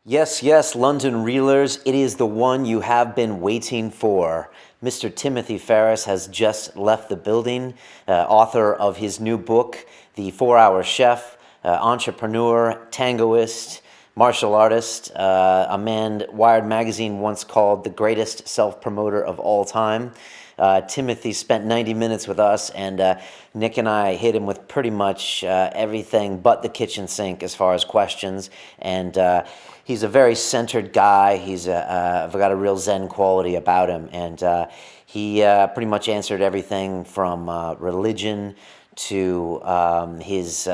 Yes, yes, London Reelers, it is the one you have been waiting for. Mr. Timothy Ferriss has just left the building, author of his new book, The 4-Hour Chef, entrepreneur, tangoist, martial artist, a man Wired magazine once called the greatest self-promoter of all time. Timothy spent 90 minutes with us, and Nick and I hit him with pretty much everything but the kitchen sink as far as questions. And he's a very centered guy. He's got a real Zen quality about him. And he pretty much answered everything from religion to his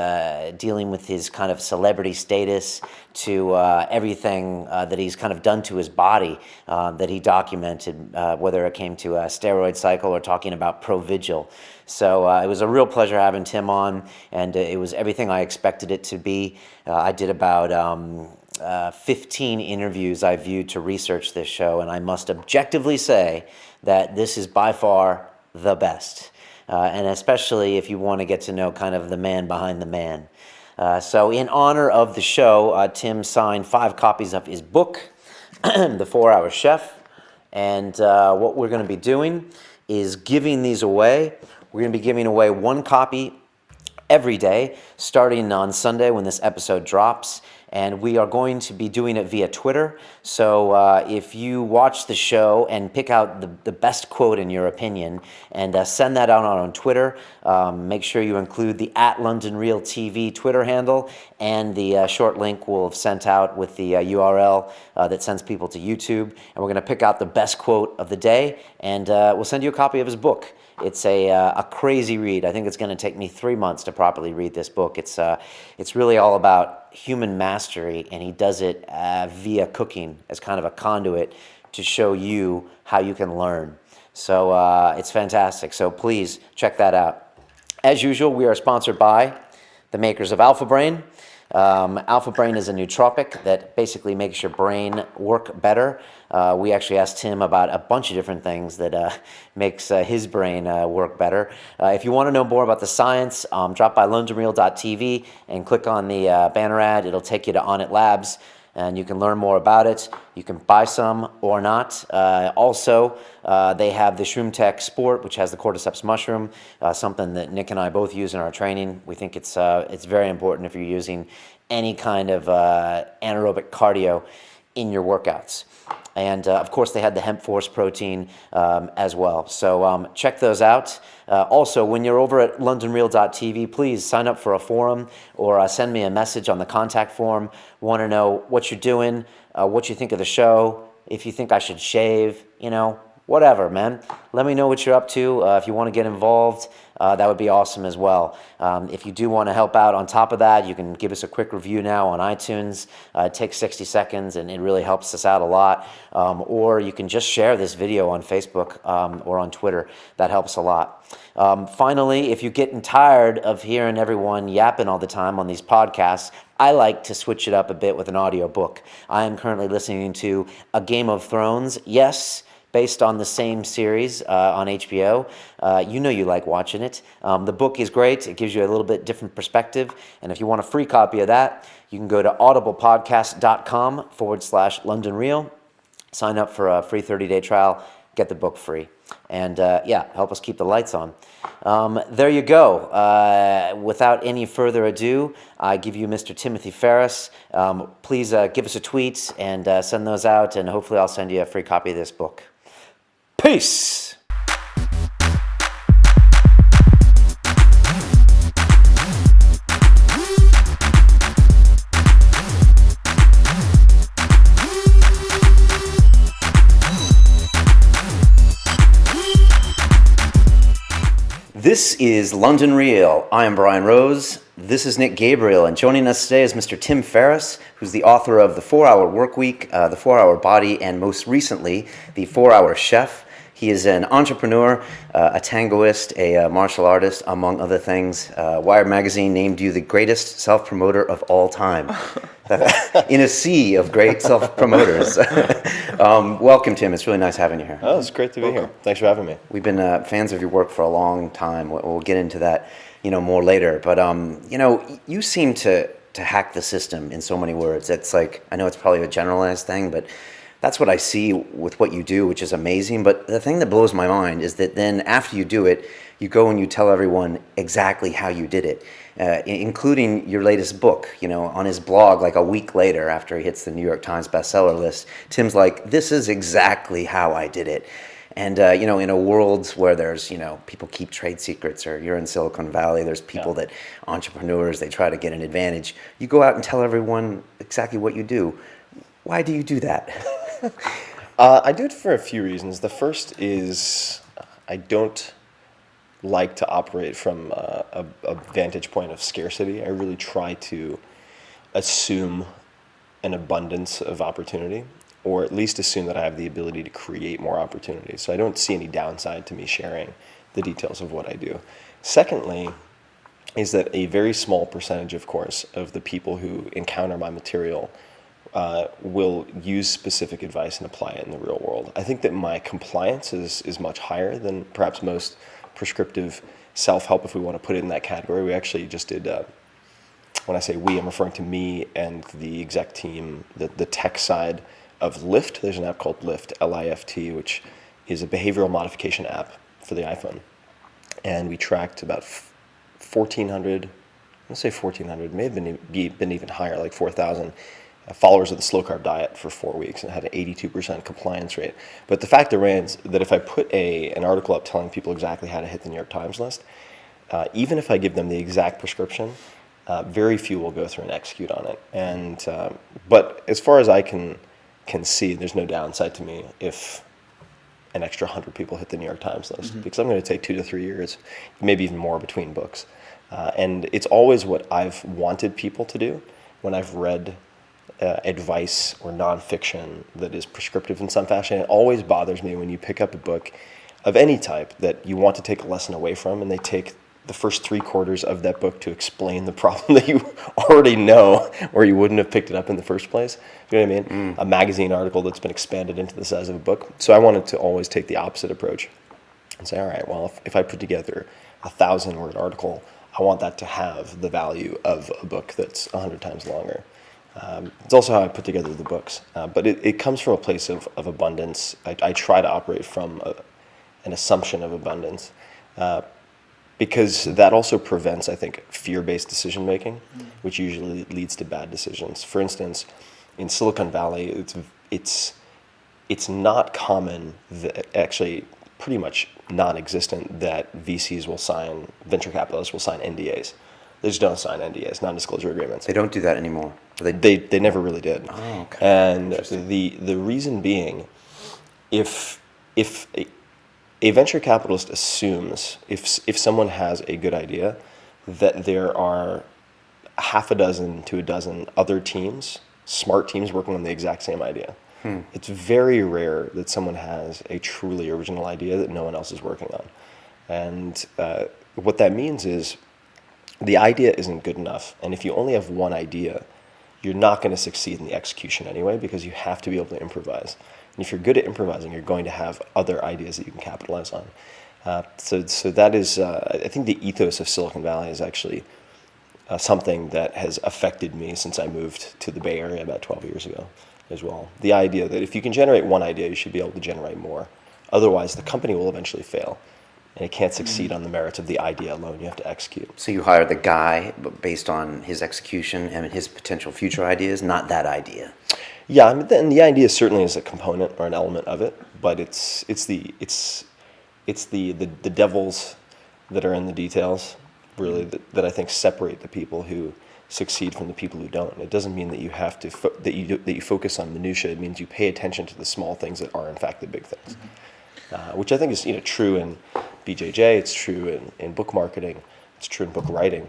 dealing with his kind of celebrity status, to everything that he's kind of done to his body that he documented, whether it came to a steroid cycle or talking about Provigil. So it was a real pleasure having Tim on, and it was everything I expected it to be. I did about 15 interviews I viewed to research this show, and I must objectively say that this is by far the best. And especially if you want to get to know kind of the man behind the man. So in honor of the show, Tim signed 5 copies of his book, The 4-Hour Chef. And what we're going to be doing is giving these away. We're going to be giving away 1 copy every day, starting on Sunday when this episode drops. And we are going to be doing it via Twitter. So if you watch the show and pick out the best quote in your opinion and send that out on Twitter, make sure you include the @LondonRealTV Twitter handle, and the short link we'll have sent out with the URL that sends people to YouTube. And we're going to pick out the best quote of the day, and we'll send you a copy of his book. It's a crazy read. I think it's going to take me 3 months to properly read this book. It's really all about human mastery, and he does it via cooking as kind of a conduit to show you how you can learn. So it's fantastic. So please check that out. As usual, we are sponsored by the makers of Alpha Brain. Alpha Brain is a nootropic that basically makes your brain work better. We actually asked Tim about a bunch of different things that makes his brain work better. If you want to know more about the science, drop by londonreal.tv and click on the banner ad. It'll take you to On It Labs, and you can learn more about it. You can buy some or not. Also, they have the Shroom Tech Sport, which has the cordyceps mushroom, something that Nick and I both use in our training. We think it's very important if you're using any kind of anaerobic cardio in your workouts. And of course, they had the Hemp Force protein as well. So check those out. Also, when you're over at londonreal.tv, please sign up for a forum or send me a message on the contact form. Want to know what you're doing, what you think of the show, if you think I should shave, whatever, man. Let me know what you're up to. If you want to get involved, that would be awesome as well. If you do want to help out on top of that, you can give us a quick review now on iTunes. It takes 60 seconds, and it really helps us out a lot. Or you can just share this video on Facebook or on Twitter. That helps a lot. Finally, if you're getting tired of hearing everyone yapping all the time on these podcasts, I like to switch it up a bit with an audio book. I am currently listening to A Game of Thrones. Yes, based on the same series on HBO. You like watching it. The book is great. It gives you a little bit different perspective. And if you want a free copy of that, you can go to audiblepodcast.com/LondonReal. Sign up for a free 30-day trial. Get the book free. And help us keep the lights on. There you go. Without any further ado, I give you Mr. Timothy Ferriss. Please give us a tweet and send those out, and hopefully I'll send you a free copy of this book. Peace! This is London Real. I am Brian Rose. This is Nick Gabriel, and joining us today is Mr. Tim Ferriss, who's the author of The 4-Hour Workweek, The 4-Hour Body, and most recently, The 4-Hour Chef. He is an entrepreneur, a tangoist, a martial artist, among other things. Wired magazine named you the greatest self-promoter of all time. In a sea of great self-promoters. Welcome, Tim. It's really nice having you here. Oh, it's great to be here. Thanks for having me. We've been fans of your work for a long time. We'll get into that, more later. But you seem to to hack the system in so many words. It's like, I know it's probably a generalized thing, but that's what I see with what you do, which is amazing. But the thing that blows my mind is that then after you do it, you go and you tell everyone exactly how you did it, including your latest book. You know, on his blog, like a week later after he hits the New York Times bestseller list, Tim's like, this is exactly how I did it. And, you know, in a world where there's, you know, people keep trade secrets, or you're in Silicon Valley, there's people that, entrepreneurs, they try to get an advantage. You go out and tell everyone exactly what you do. Why do you do that? I do it for a few reasons. The first is I don't like to operate from a vantage point of scarcity. I really try to assume an abundance of opportunity, or at least assume that I have the ability to create more opportunities. So I don't see any downside to me sharing the details of what I do. Secondly, is that a very small percentage, of course, of the people who encounter my material will use specific advice and apply it in the real world. I think that my compliance is much higher than perhaps most prescriptive self-help, if we want to put it in that category. We actually just did, when I say we, I'm referring to me and the exec team, the tech side of Lyft. There's an app called Lyft, L-I-F-T, which is a behavioral modification app for the iPhone. And we tracked about 1,400, let's say 1,400, may have been even higher, like 4,000 followers of the slow-carb diet for 4 weeks, and had an 82% compliance rate. But the fact remains that if I put an article up telling people exactly how to hit the New York Times list, even if I give them the exact prescription, very few will go through and execute on it. And but as far as I can see, there's no downside to me if an extra 100 people hit the New York Times list, because I'm going to take 2 to 3 years, maybe even more between books. And it's always what I've wanted people to do when I've read advice or nonfiction that is prescriptive in some fashion. It always bothers me when you pick up a book of any type that you want to take a lesson away from, and they take the first 3/4 of that book to explain the problem that you already know, or you wouldn't have picked it up in the first place. You know what I mean? A magazine article that's been expanded into the size of a book. So I wanted to always take the opposite approach and say, all right, well, if I put together a 1,000-word article, I want that to have the value of a book that's 100 times longer. It's also how I put together the books. But it comes from a place of abundance. I try to operate from an assumption of abundance, because that also prevents, I think, fear-based decision-making, which usually leads to bad decisions. For instance, in Silicon Valley, it's not common, actually pretty much non-existent, that VCs will sign, venture capitalists will sign NDAs. They just don't sign NDAs, non-disclosure agreements. They don't do that anymore. They never really did. Oh, okay. And the reason being, if a venture capitalist assumes, if someone has a good idea, that there are half a dozen to a dozen other teams, smart teams, working on the exact same idea. It's very rare that someone has a truly original idea that no one else is working on. And what that means is the idea isn't good enough. And if you only have one idea, you're not going to succeed in the execution anyway, because you have to be able to improvise. And if you're good at improvising, you're going to have other ideas that you can capitalize on. So that is, I think the ethos of Silicon Valley is actually something that has affected me since I moved to the Bay Area about 12 years ago as well. The idea that if you can generate one idea, you should be able to generate more. Otherwise, the company will eventually fail. And it can't succeed on the merits of the idea alone. You have to execute. So you hire the guy based on his execution and his potential future ideas, not that idea. Yeah, I mean, and the idea certainly is a component or an element of it, but it's the devils that are in the details, really, that I think separate the people who succeed from the people who don't. It doesn't mean that you have to that you focus on minutiae. It means you pay attention to the small things that are in fact the big things, which I think is true in BJJ. It's true in book marketing. It's true in book writing.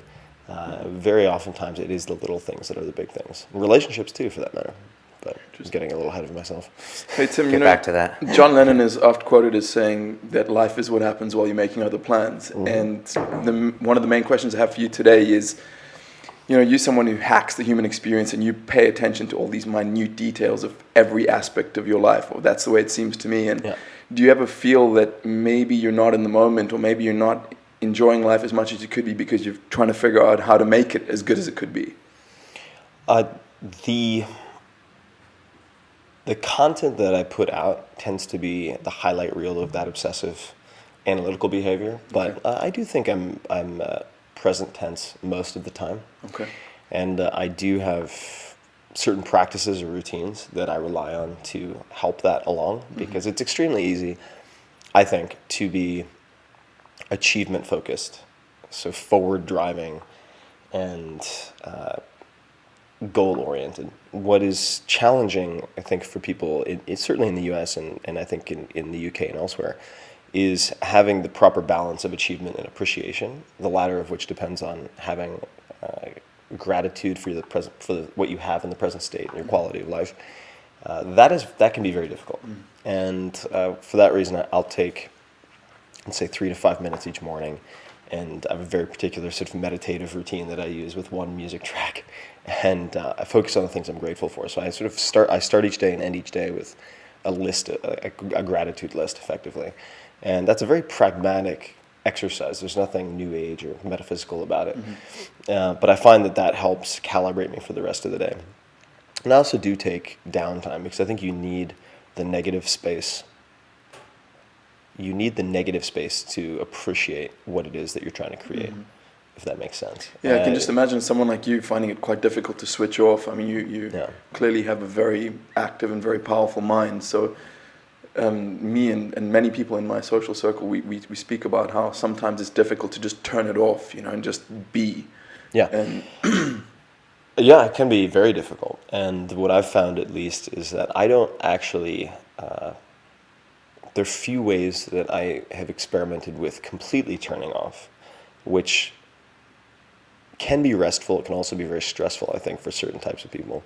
Very oftentimes it is the little things that are the big things. Relationships too, for that matter. But just getting a little ahead of myself. Hey Tim, Get back to that. John Lennon is oft quoted as saying that life is what happens while you're making other plans. And one of the main questions I have for you today is, you're someone who hacks the human experience and you pay attention to all these minute details of every aspect of your life, or that's the way it seems to me. And do you ever feel that maybe you're not in the moment, or maybe you're not enjoying life as much as you could be because you're trying to figure out how to make it as good as it could be? The content that I put out tends to be the highlight reel of that obsessive analytical behavior, but I do think I'm present tense most of the time. Okay. And I do have certain practices or routines that I rely on to help that along, because it's extremely easy, I think, to be achievement focused, so forward driving and goal oriented. What is challenging, I think, for people, it's certainly in the US and I think in the UK and elsewhere, is having the proper balance of achievement and appreciation, the latter of which depends on having gratitude for what you have in the present state and your quality of life. That can be very difficult. And for that reason, I'll take, let's say, 3 to 5 minutes each morning, and I have a very particular sort of meditative routine that I use with one music track, and I focus on the things I'm grateful for. So I start each day and end each day with a list, a gratitude list, effectively, and that's a very pragmatic exercise. There's nothing new age or metaphysical about it, but I find that helps calibrate me for the rest of the day. And I also do take downtime, because I think you need the negative space. You need the negative space to appreciate what it is that you're trying to create, if that makes sense. Yeah, I can just imagine someone like you finding it quite difficult to switch off. I mean, you clearly have a very active and very powerful mind. So me and many people in my social circle, we speak about how sometimes it's difficult to just turn it off, and just be. Yeah. And yeah, it can be very difficult. And what I've found, at least, is that I don't actually... there are few ways that I have experimented with completely turning off, which can be restful. It can also be very stressful, I think, for certain types of people.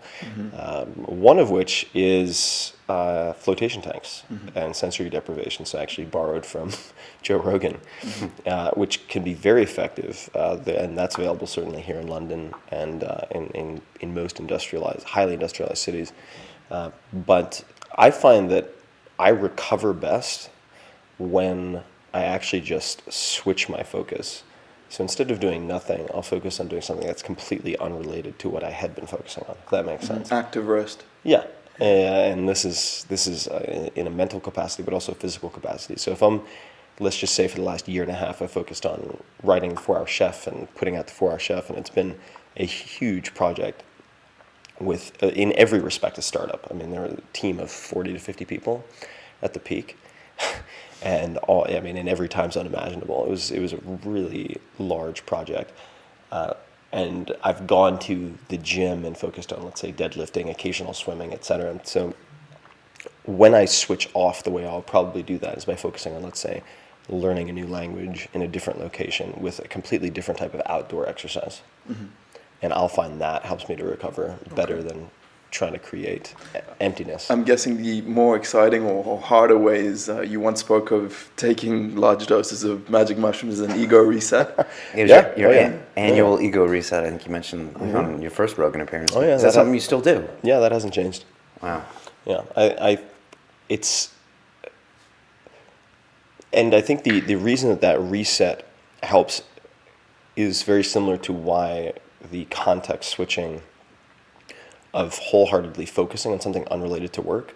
One of which is flotation tanks and sensory deprivation. So I actually borrowed from Joe Rogan, which can be very effective. And that's available certainly here in London and in most highly industrialized cities. But I find that I recover best when I actually just switch my focus. So instead of doing nothing, I'll focus on doing something that's completely unrelated to what I had been focusing on, if that makes sense. Active rest. Yeah. And this is in a mental capacity, but also a physical capacity. So if let's just say for the last year and a half, I focused on writing The 4-Hour Chef and putting out The 4-Hour Chef, and it's been a huge project with, in every respect, a startup. I mean, there were a team of 40 to 50 people at the peak, and in every time zone imaginable. It was a really large project, and I've gone to the gym and focused on, let's say, deadlifting, occasional swimming, etc. And so when I switch off, the way I'll probably do that is by focusing on, let's say, learning a new language in a different location with a completely different type of outdoor exercise. And I'll find that helps me to recover better than trying to create emptiness. I'm guessing the more exciting or harder way is you once spoke of taking large doses of magic mushrooms as an ego reset. It was your annual ego reset, I think you mentioned on your first Rogan appearance. Oh, yeah. Is that something you still do? Yeah, that hasn't changed. Wow. Yeah, and I think the reason that reset helps is very similar to why the context switching of wholeheartedly focusing on something unrelated to work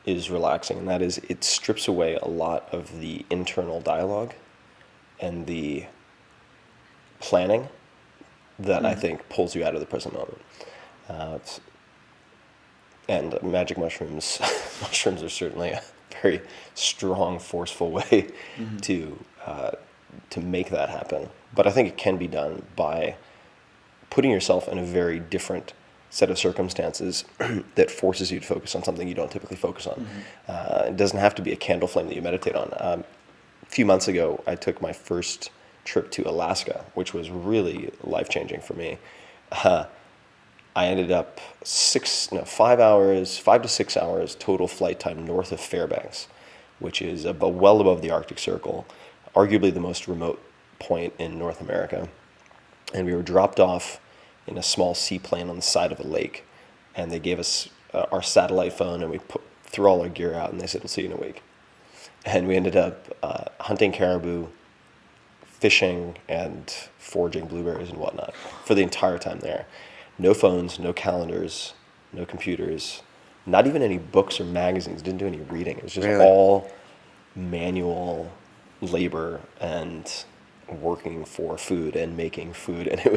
is relaxing, and that is, it strips away a lot of the internal dialogue and the planning that I think pulls you out of the present moment. And magic mushrooms are certainly a very strong, forceful way to make that happen. But I think it can be done by putting yourself in a very different set of circumstances that forces you to focus on something you don't typically focus on. It doesn't have to be a candle flame that you meditate on. A few months ago, I took my first trip to Alaska, which was really life-changing for me. I ended up 5 to 6 hours total flight time north of Fairbanks, which is well above the Arctic Circle, arguably the most remote point in North America. And we were dropped off in a small seaplane on the side of a lake, and they gave us our satellite phone, and we threw all our gear out, and they said, "We'll see you in a week." And we ended up hunting caribou, fishing, and foraging blueberries and whatnot for the entire time there. No phones, no calendars, no computers, not even any books or magazines. Didn't do any reading. It was just Really? all manual labor and working for food and making food. And it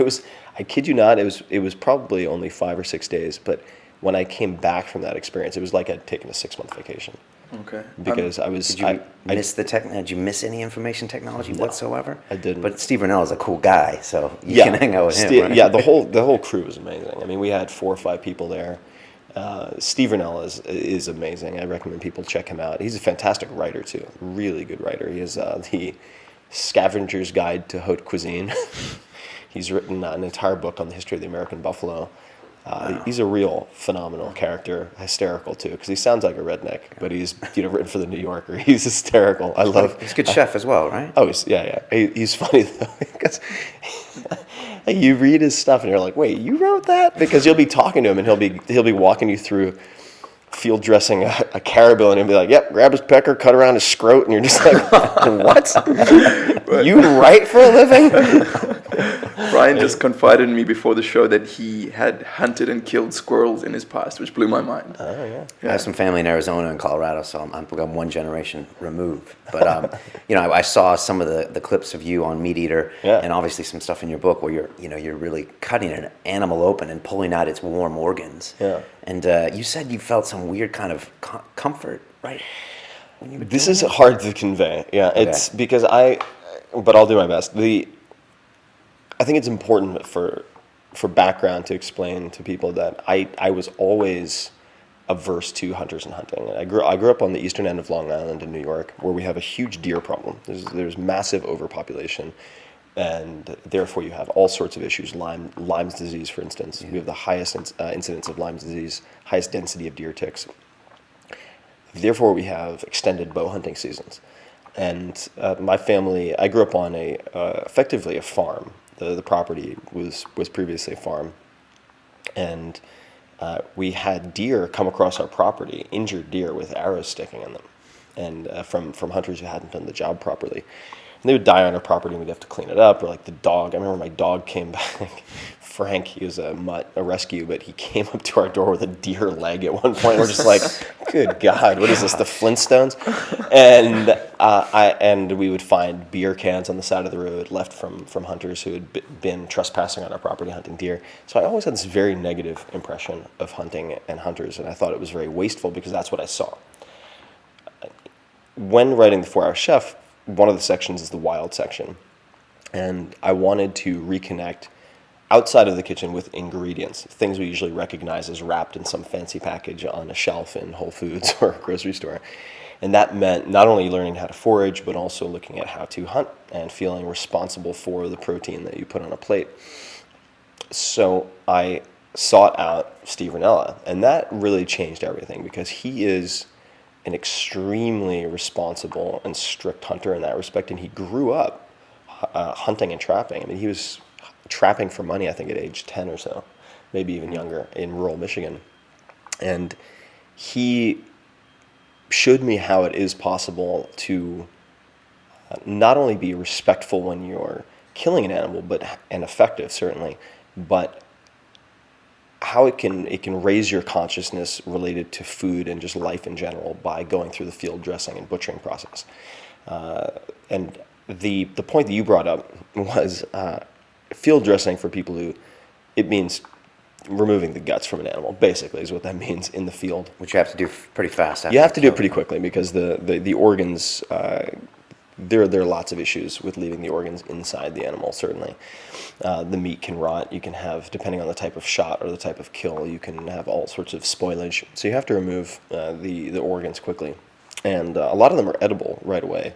was I kid you not, it was probably only 5 or 6 days, but when I came back from that experience, it was like I'd taken a 6-month vacation. Okay. Because Did you miss the tech? Did you miss any information technology whatsoever? I didn't. But Steve Rennell is a cool guy, so you Yeah, can hang out with him, right? Yeah, the whole crew was amazing. I mean, we had 4 or 5 people there. Steve Rennell is amazing. I recommend people check him out. He's a fantastic writer too, really good writer. He is the Scavenger's Guide to Haute Cuisine. He's written an entire book on the history of the American buffalo. He's a real phenomenal character, hysterical too, because he sounds like a redneck, but he's written for the New Yorker. He's hysterical. I love. He's a good chef as well, right? Oh, yeah. He's funny though, because you read his stuff and you're like, wait, you wrote that? Because you'll be talking to him and he'll be walking you through field dressing a caribou, and he'll be like, yep, grab his pecker, cut around his scrot, and you're just like, what? You write for a living? Brian just confided in me before the show that he had hunted and killed squirrels in his past, which blew my mind. Oh, yeah. I have some family in Arizona and Colorado, so I'm one generation removed. But I saw some of the clips of you on Meat Eater, Yeah. and obviously some stuff in your book where you're really cutting an animal open and pulling out its warm organs. Yeah. And you said you felt some weird kind of comfort, right? When you were This doing is it? hard to convey. Yeah, it's because but I'll do my best. I think it's important for background to explain to people that I was always averse to hunters and hunting. I grew up on the eastern end of Long Island in New York, where we have a huge deer problem. There's massive overpopulation, and therefore you have all sorts of issues. Lyme's disease, for instance. We have the highest incidence of Lyme's disease, highest density of deer ticks. Therefore, we have extended bow hunting seasons. And my family, I grew up on effectively a farm. The property was previously a farm, and we had deer come across our property, injured deer with arrows sticking in them, and from hunters who hadn't done the job properly. And they would die on our property, and we'd have to clean it up. Or like the dog, I remember my dog came back. Frank, he was a mutt, a rescue, but he came up to our door with a deer leg at one point. We're just like, good God, what is this, the Flintstones? And we would find beer cans on the side of the road left from hunters who had been trespassing on our property hunting deer. So I always had this very negative impression of hunting and hunters, and I thought it was very wasteful because that's what I saw. When writing The 4-Hour Chef, one of the sections is the wild section, and I wanted to reconnect outside of the kitchen with ingredients, things we usually recognize as wrapped in some fancy package on a shelf in Whole Foods or a grocery store. And that meant not only learning how to forage, but also looking at how to hunt and feeling responsible for the protein that you put on a plate. So I sought out Steve Rennell, and that really changed everything because he is an extremely responsible and strict hunter in that respect, and he grew up hunting and trapping. I mean, he was trapping for money, I think, at age 10 or so, maybe even younger, in rural Michigan. And he showed me how it is possible to not only be respectful when you're killing an animal, and effective, certainly, but how it can raise your consciousness related to food and just life in general by going through the field dressing and butchering process. And the point that you brought up was field dressing, for people who, it means removing the guts from an animal, basically, is what that means in the field. Which you have to do pretty fast. You have to do it pretty quickly because the organs, there are lots of issues with leaving the organs inside the animal, certainly. The meat can rot. You can have, depending on the type of shot or the type of kill, you can have all sorts of spoilage. So you have to remove the organs quickly. And a lot of them are edible right away,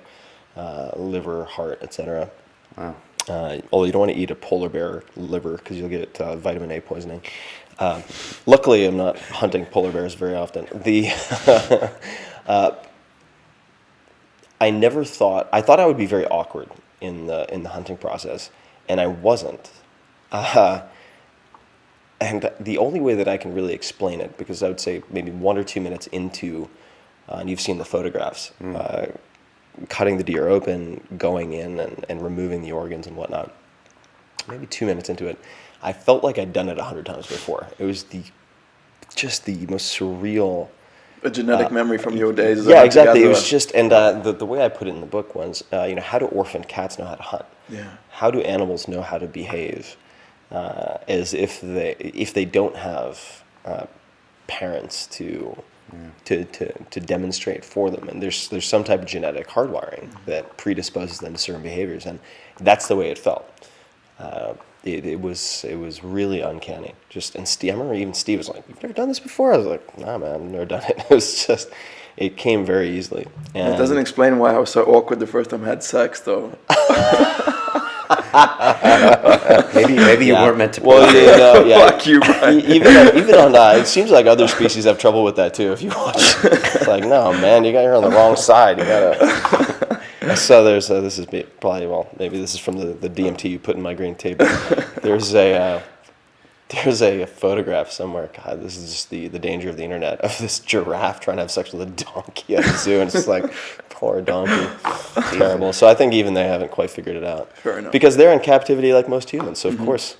liver, heart, etc. Wow. Although you don't want to eat a polar bear liver because you'll get vitamin A poisoning. Luckily, I'm not hunting polar bears very often. I thought I would be very awkward in the hunting process, and I wasn't. And the only way that I can really explain it, because I would say maybe 1 or 2 minutes into, and you've seen the photographs, cutting the deer open, going in and removing the organs and whatnot, maybe 2 minutes into it, I felt like I'd done it 100 times before. It was just the most surreal. A genetic memory from your days as a Yeah, hunter exactly. It gatherer. was just, and the way I put it in the book was, how do orphan cats know how to hunt? Yeah. How do animals know how to behave as if they don't have parents to demonstrate for them? And there's some type of genetic hardwiring that predisposes them to certain behaviors, and that's the way it felt. It was really uncanny. And Steve, I remember even Steve was like, "You've never done this before?" I was like, "Nah, man, I've never done it." It was just, it came very easily. And It doesn't explain why I was so awkward the first time I had sex, though. Maybe you weren't meant to. Fuck you, Brian. Even on it seems like other species have trouble with that too. If you watch, it's like, no, man, you're on the wrong side. You gotta. So this is probably, maybe this is from the DMT you put in my green tea. But there's a photograph somewhere. God, this is just the danger of the internet, of this giraffe trying to have sex with a donkey at the zoo, and it's just like, poor donkey, terrible. So I think even they haven't quite figured it out. Fair enough. Because they're in captivity like most humans. So of course.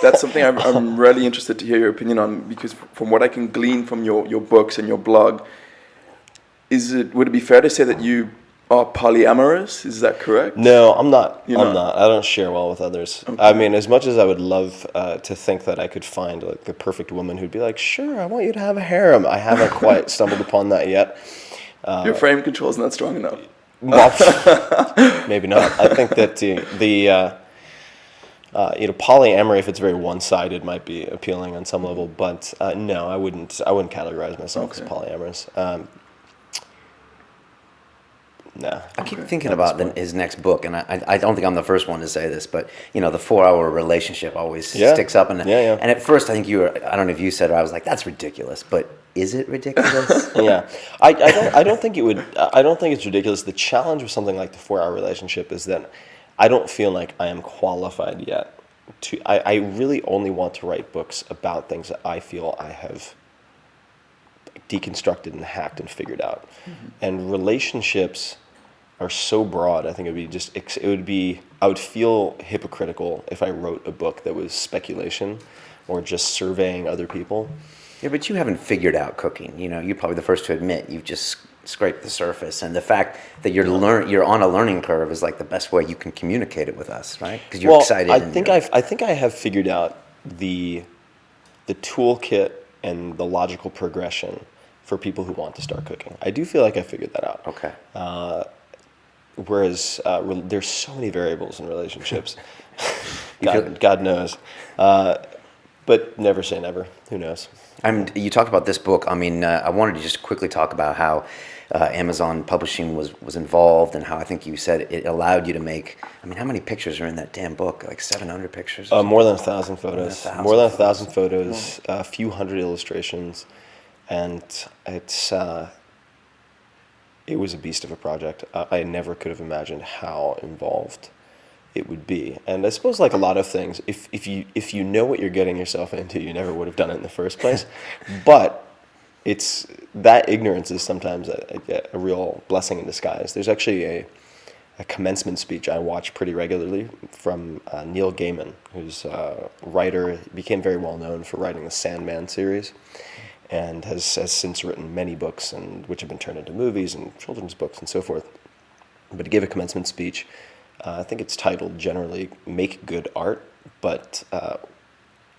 That's something I'm really interested to hear your opinion on, because from what I can glean from your books and your blog, would it be fair to say that you are polyamorous? Is that correct? No, I'm not. You're I'm not? not. I don't share well with others. Okay. I mean, as much as I would love to think that I could find like the perfect woman who'd be like, sure, I want you to have a harem. I haven't quite stumbled upon that yet. Your frame control is not strong enough. Well, maybe not. I think that polyamory, if it's very one-sided, might be appealing on some level. But no, I wouldn't categorize myself as polyamorous. No. I keep thinking about his next book, and I don't think I'm the first one to say this, but the 4-hour relationship always sticks up. And and at first, I think I don't know if you said it, or I was like, that's ridiculous. But is it ridiculous? Yeah, I don't think it would. I don't think it's ridiculous. The challenge with something like the 4-hour relationship is that I don't feel like I am qualified yet. I really only want to write books about things that I feel I have deconstructed and hacked and figured out. Mm-hmm. And relationships are so broad. I think I would feel hypocritical if I wrote a book that was speculation or just surveying other people. Yeah, but you haven't figured out cooking. You're probably the first to admit you've just scraped the surface, and the fact that you're on a learning curve is like the best way you can communicate it with us, right? Because you're excited. I think I have figured out the toolkit and the logical progression for people who want to start cooking. I do feel like I figured that out. Okay. Whereas there's so many variables in relationships. God knows. But never say never. Who knows? You talked about this book. I mean, I wanted to just quickly talk about how Amazon Publishing was involved, and how I think you said it allowed you to make. I mean, how many pictures are in that damn book? Like 700 pictures? More than 1,000 photos. More than 1,000 photos. A few hundred illustrations, and it was a beast of a project. I never could have imagined how involved it would be. And I suppose, like a lot of things, if you know what you're getting yourself into, you never would have done it in the first place. But it's that ignorance is sometimes a real blessing in disguise. There's actually a commencement speech I watch pretty regularly from Neil Gaiman, who's a writer, became very well known for writing the Sandman series, and has since written many books, which have been turned into movies and children's books and so forth. But he gave a commencement speech. I think it's titled generally "Make Good Art," but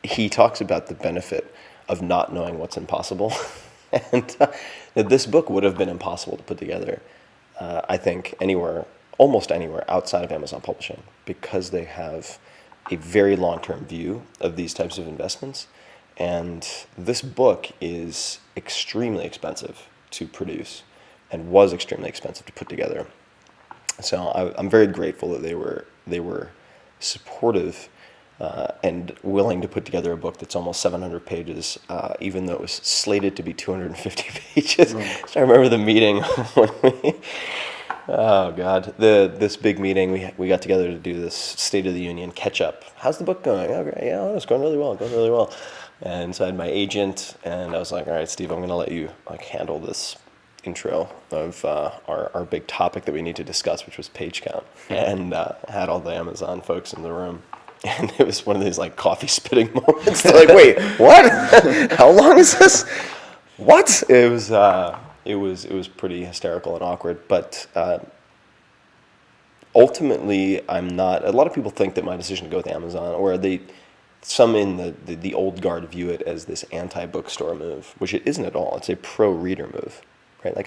he talks about the benefit of not knowing what's impossible, and that this book would have been impossible to put together. I think almost anywhere outside of Amazon Publishing, because they have a very long-term view of these types of investments. And this book is extremely expensive to produce, and was extremely expensive to put together. So I'm very grateful that they were supportive and willing to put together a book that's almost 700 pages, even though it was slated to be 250 pages. Right. So I remember the meeting when oh God, this big meeting. We got together to do this State of the Union catch up. How's the book going? Oh, great. Yeah, it's going really well. And so I had my agent, and I was like, all right, Steve, I'm going to let you handle this intro of our big topic that we need to discuss, which was page count, and had all the Amazon folks in the room. And it was one of these like coffee spitting moments. They're like, wait, what? How long is this? What? It was pretty hysterical and awkward. But ultimately, I'm not. A lot of people think that my decision to go with Amazon, or some in the old guard view it as this anti-bookstore move, which it isn't at all. It's a pro-reader move, right? Like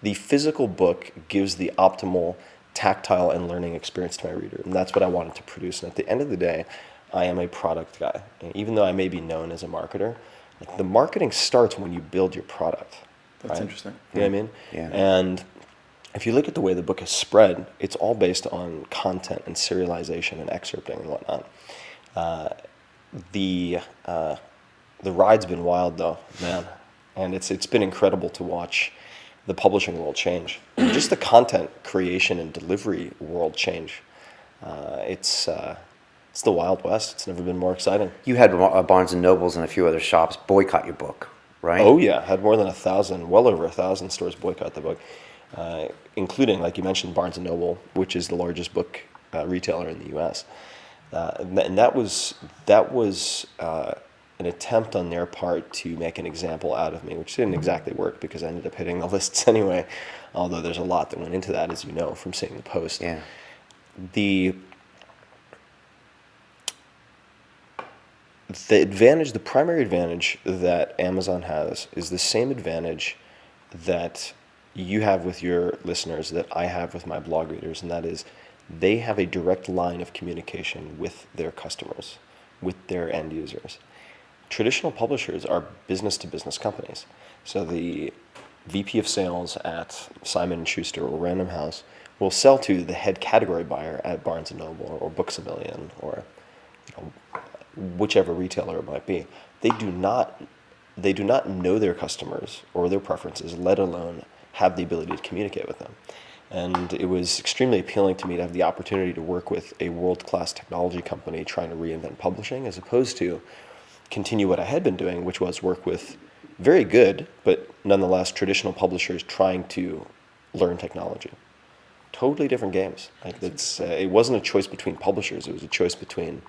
the physical book gives the optimal tactile and learning experience to my reader, and that's what I wanted to produce. And at the end of the day, I am a product guy. And even though I may be known as a marketer, like, the marketing starts when you build your product. That's right? interesting. You know what I mean? Yeah. And if you look at the way the book is spread, it's all based on content and serialization and excerpting and whatnot. The ride's been wild though, man, and it's been incredible to watch the publishing world change, and just the content creation and delivery world change. It's the Wild West. It's never been more exciting. You had Barnes and Nobles and a few other shops boycott your book, right? Oh yeah, had more than 1,000, well over 1,000 stores boycott the book, including, like you mentioned, Barnes and Noble, which is the largest book retailer in the U.S. And that was an attempt on their part to make an example out of me, which didn't exactly work because I ended up hitting the lists anyway. Although there's a lot that went into that, as you know from seeing the post. Yeah. The primary advantage that Amazon has is the same advantage that you have with your listeners that I have with my blog readers, and that is they have a direct line of communication with their customers, with their end users. Traditional publishers are business-to-business companies. So the VP of sales at Simon & Schuster or Random House will sell to the head category buyer at Barnes & Noble or Books A Million or whichever retailer it might be. They do not know their customers or their preferences, let alone have the ability to communicate with them. And it was extremely appealing to me to have the opportunity to work with a world-class technology company trying to reinvent publishing, as opposed to continue what I had been doing, which was work with very good, but nonetheless traditional publishers trying to learn technology. Totally different games. Like it wasn't a choice between publishers, it was a choice between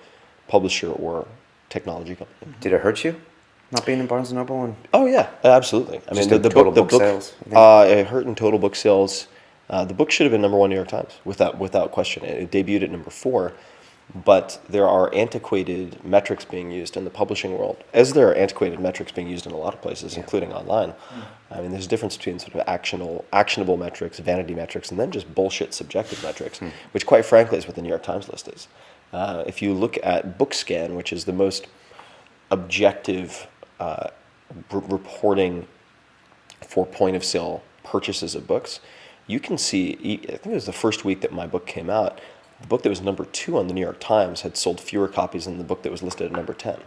publisher or technology company. Did it hurt you not being in Barnes and Noble? And Oh yeah, absolutely. I Just mean, in the total book book sales, I think? it hurt in total book sales. The book should have been #1 New York Times without question. It debuted at #4, but there are antiquated metrics being used in the publishing world, as there are antiquated metrics being used in a lot of places, including online. I mean, there's a difference between sort of actionable metrics, vanity metrics, and then just bullshit subjective metrics, which quite frankly is what the New York Times list is. If you look at BookScan, which is the most objective reporting for point-of-sale purchases of books, you can see, I think it was the first week that my book came out, the book that was #2 on the New York Times had sold fewer copies than the book that was listed at #10.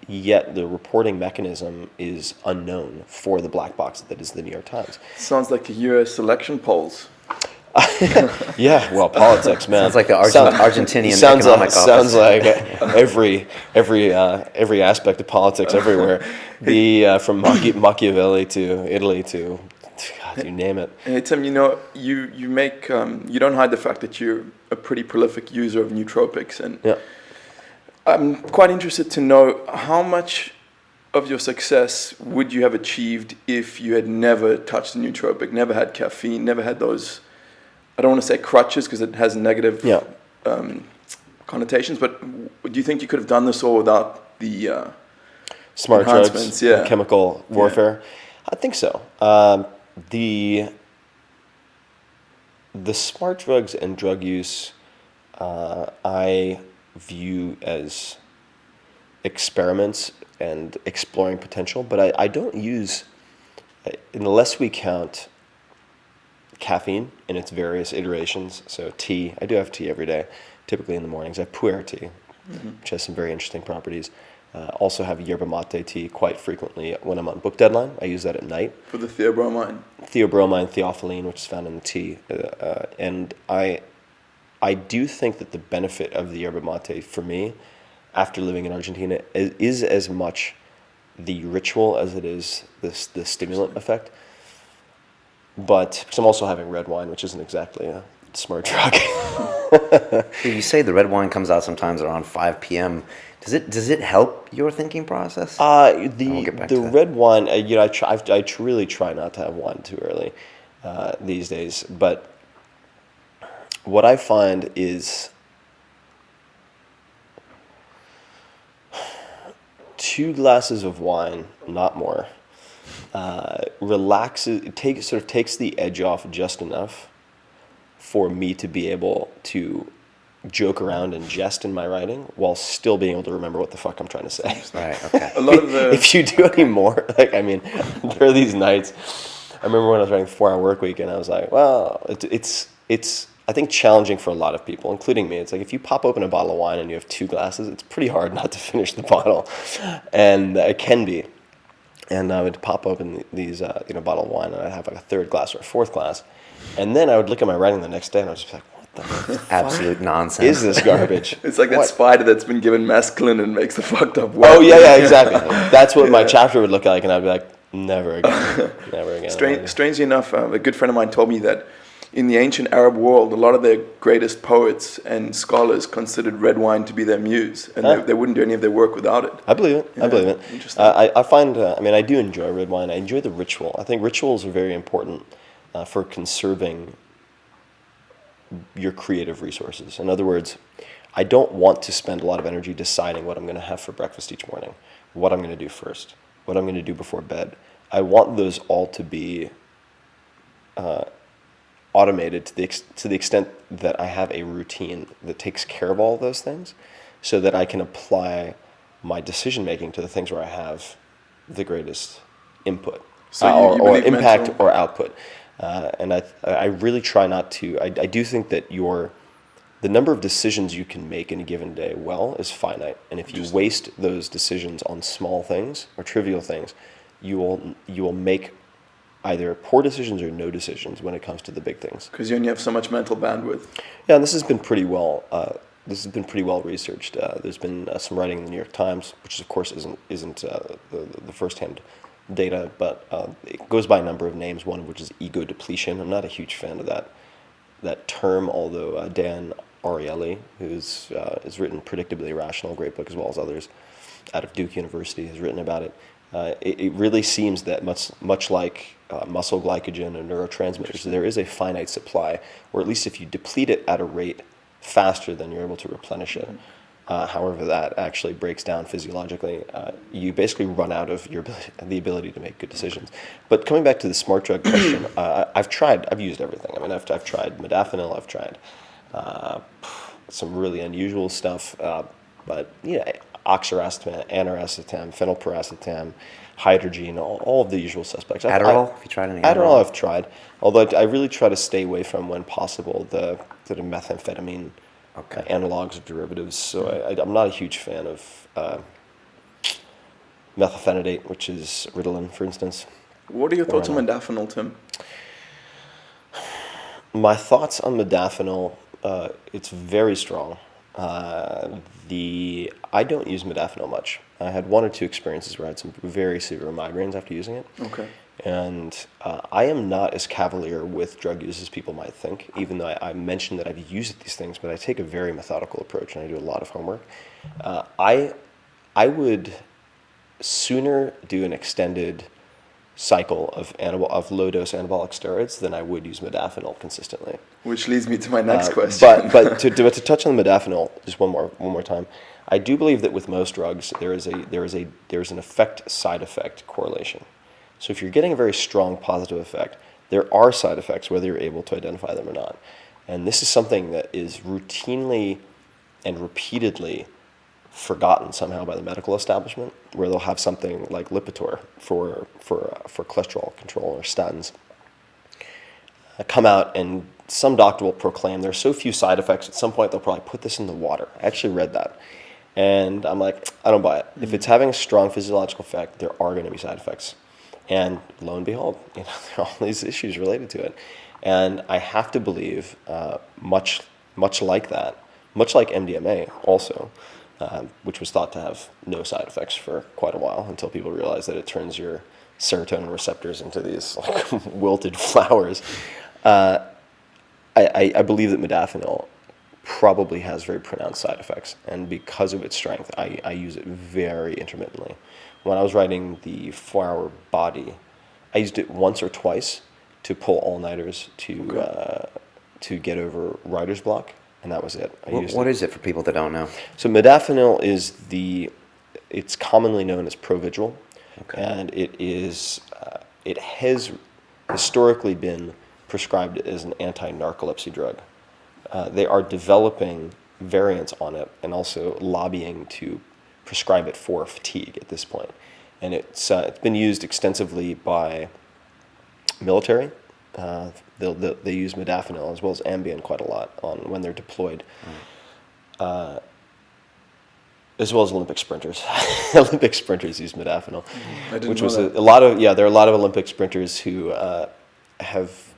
Yet the reporting mechanism is unknown for the black box that is the New York Times. Sounds like the US election polls. Yeah, well, politics, man. Sounds like the Argentinian sounds economic like, office. Sounds like every aspect of politics everywhere. From Machiavelli to Italy to God, you name it. Hey Tim, you make you don't hide the fact that you're a pretty prolific user of nootropics, and Yeah. I'm quite interested to know how much of your success would you have achieved if you had never touched a nootropic, never had caffeine, never had those, I don't want to say crutches because it has negative connotations, but do you think you could have done this all without the Smart drugs, enhancements? Yeah. chemical warfare? I think so. The smart drugs and drug use, I view as experiments and exploring potential, but I don't use, unless we count caffeine in its various iterations. So tea, I do have tea every day, typically in the mornings. I have pu'er tea, which has some very interesting properties. Also have yerba mate tea quite frequently when I'm on book deadline. I use that at night. For the theobromine. Theophylline, which is found in the tea. And I do think that the benefit of the yerba mate for me, after living in Argentina, is as much the ritual as it is the stimulant effect. But because I'm also having red wine, which isn't exactly Smart drug. You say the red wine comes out sometimes around 5 p.m. Does it help your thinking process? We'll get back The to that. red wine, I really try not to have wine too early these days. But what I find is 2 glasses of wine, not more, relaxes. Sort of takes the edge off just enough for me to be able to joke around and jest in my writing while still being able to remember what the fuck I'm trying to say. Right. Okay. A lot of the If you do any more, like, I mean, there are these nights. I remember when I was writing 4-Hour Workweek, and I was like, well, it's I think challenging for a lot of people, including me. It's like if you pop open a bottle of wine and you have 2 glasses, it's pretty hard not to finish the bottle, and it can be. And I would pop open these bottle of wine, and I'd have like a 3rd glass or a 4th glass, and then I would look at my writing the next day, and I was just like, what the Absolute nonsense. is this garbage? it's like that What? spider that's been given mescaline and makes the fucked up web. Oh yeah, exactly. That's what my chapter would look like, and I'd be like, never again, never again. Strangely enough, a good friend of mine told me that in the ancient Arab world, a lot of their greatest poets and scholars considered red wine to be their muse, and they wouldn't do any of their work without it. I believe it. I believe it. Interesting. I find, I do enjoy red wine. I enjoy the ritual. I think rituals are very important for conserving your creative resources. In other words, I don't want to spend a lot of energy deciding what I'm going to have for breakfast each morning, what I'm going to do first, what I'm going to do before bed. I want those all to be automated to the extent that I have a routine that takes care of all of those things, so that I can apply my decision making to the things where I have the greatest input, So you or believe impact mental- or output. And I really try not to. I do think that the number of decisions you can make in a given day is finite. And if you waste those decisions on small things or trivial things, you will make either poor decisions or no decisions when it comes to the big things. Because you only have so much mental bandwidth. Yeah, and this has been pretty well. This has been pretty well researched. There's been some writing in the New York Times, which of course isn't the firsthand data, but it goes by a number of names. One of which is ego depletion. I'm not a huge fan of that term, although Dan Ariely, who's has written Predictably Irrational, a great book, as well as others out of Duke University, has written about it. It really seems that much like muscle glycogen and neurotransmitters, there is a finite supply, or at least if you deplete it at a rate faster than you're able to replenish it, however that actually breaks down physiologically, you basically run out of the ability to make good decisions. But coming back to the smart drug question, I've used everything. I mean, I've tried modafinil, I've tried some really unusual stuff, but oxiracetam, aniracetam, phenylpiracetam, hydrogen, all of the usual suspects. Adderall? Have you tried any Adderall I've tried, although I really try to stay away from, when possible, the sort of methamphetamine analogs of derivatives. So I'm not a huge fan of methylphenidate, which is Ritalin, for instance. What are your thoughts on modafinil, Tim? My thoughts on modafinil, it's very strong. I don't use modafinil much. I had 1 or 2 experiences where I had some very severe migraines after using it. Okay. And I am not as cavalier with drug use as people might think, even though I mentioned that I've used these things, but I take a very methodical approach and I do a lot of homework. I would sooner do an extended cycle of low-dose anabolic steroids than I would use modafinil consistently. Which leads me to my next question. But to touch on the modafinil just one more time, I do believe that with most drugs there is an side effect correlation. So if you're getting a very strong positive effect, there are side effects whether you're able to identify them or not. And this is something that is routinely and repeatedly forgotten somehow by the medical establishment, where they'll have something like Lipitor for cholesterol control or statins come out, and some doctor will proclaim there are so few side effects, at some point they'll probably put this in the water. I actually read that, and I'm like, I don't buy it. If it's having a strong physiological effect, there are going to be side effects. And lo and behold, there are all these issues related to it. And I have to believe, much like that, much like MDMA also, which was thought to have no side effects for quite a while until people realized that it turns your serotonin receptors into these wilted flowers. I I believe that modafinil probably has very pronounced side effects, and because of its strength, I use it very intermittently. When I was writing the 4-Hour Body, I used it once or twice to pull all-nighters to get over writer's block, and that was it. What is it for people that don't know? So modafinil is it's commonly known as Provigil, and it has historically been prescribed as an anti-narcolepsy drug. They are developing variants on it and also lobbying to prescribe it for fatigue at this point. And it's been used extensively by military. They use modafinil as well as Ambien quite a lot when they're deployed, as well as Olympic sprinters. Olympic sprinters use modafinil, which was a lot of there are a lot of Olympic sprinters who have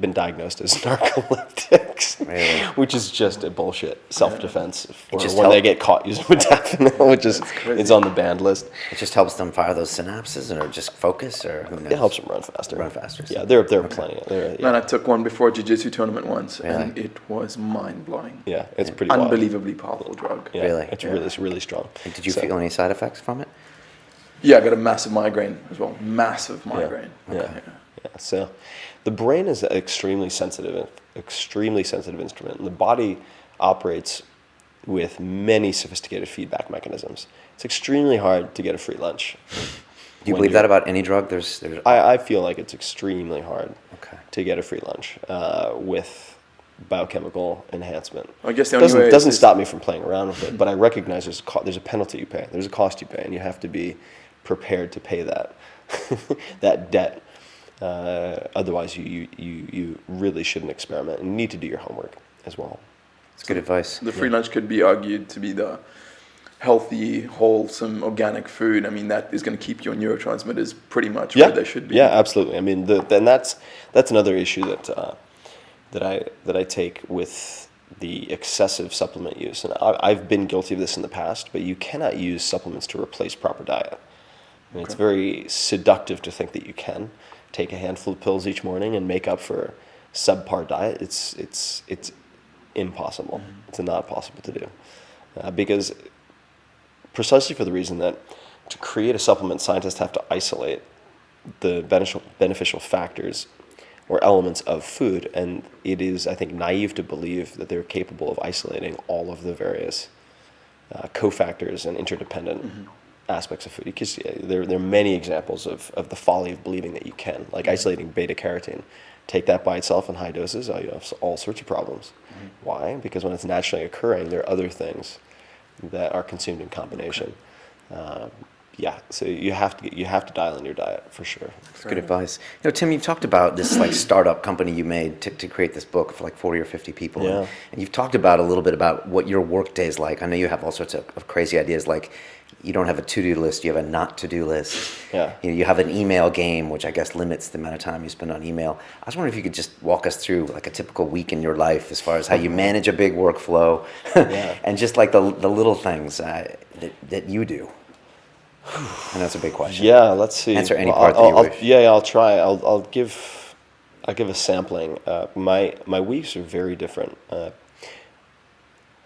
been diagnosed as narcoleptics, Really? which is just a bullshit self-defense for just when they get caught using modafinil, which is it's on the banned list. It just helps them fire those synapses, or just focus, or who knows? It helps them run faster. Run faster. Yeah, there are plenty. Man, I took one before a jiu-jitsu tournament once, Really? and it was mind-blowing. Yeah, it's pretty wild. Unbelievably powerful drug. Yeah, Really? it's really strong. Did you feel any side effects from it? Yeah, I got a massive migraine as well. Massive migraine. Yeah. So the brain is an extremely sensitive instrument, and the body operates with many sophisticated feedback mechanisms. It's extremely hard to get a free lunch. Do you believe that about any drug? I feel like it's extremely hard Okay. to get a free lunch with biochemical enhancement. I guess the only way doesn't is stop me from playing around with it, but I recognize there's a penalty you pay. There's a cost you pay, and you have to be prepared to pay that that debt. Otherwise, you really shouldn't experiment, and you need to do your homework as well. It's good advice. The free lunch could be argued to be the healthy, wholesome, organic food. I mean, that is going to keep your neurotransmitters pretty much where they should be. Yeah, absolutely. I mean, then that's another issue that I take with the excessive supplement use, and I've been guilty of this in the past. But you cannot use supplements to replace proper diet. I mean, It's very seductive to think that you can take a handful of pills each morning and make up for subpar diet. It's impossible. It's not possible to do because precisely for the reason that to create a supplement, scientists have to isolate the beneficial factors or elements of food, and it is, I think, naive to believe that they're capable of isolating all of the various cofactors and interdependent aspects of food. Because there are many examples of the folly of believing that you can, like isolating beta carotene. Take that by itself in high doses, you have all sorts of problems. Why? Because when it's naturally occurring, there are other things that are consumed in combination. So you have to dial in your diet for sure. That's good advice. Tim, you've talked about this startup company you made to create this book for 40 or 50 people. Yeah. And you've talked about a little bit about what your work day is like. I know you have all sorts of crazy ideas, like you don't have a to-do list, you have a not-to-do list. Yeah. You have an email game, which I guess limits the amount of time you spend on email. I was wondering if you could just walk us through a typical week in your life as far as how you manage a big workflow and just the little things that you do. And that's a big question. Yeah, let's see. Answer any part that you wish. Yeah, I'll try. I'll give a sampling. My weeks are very different,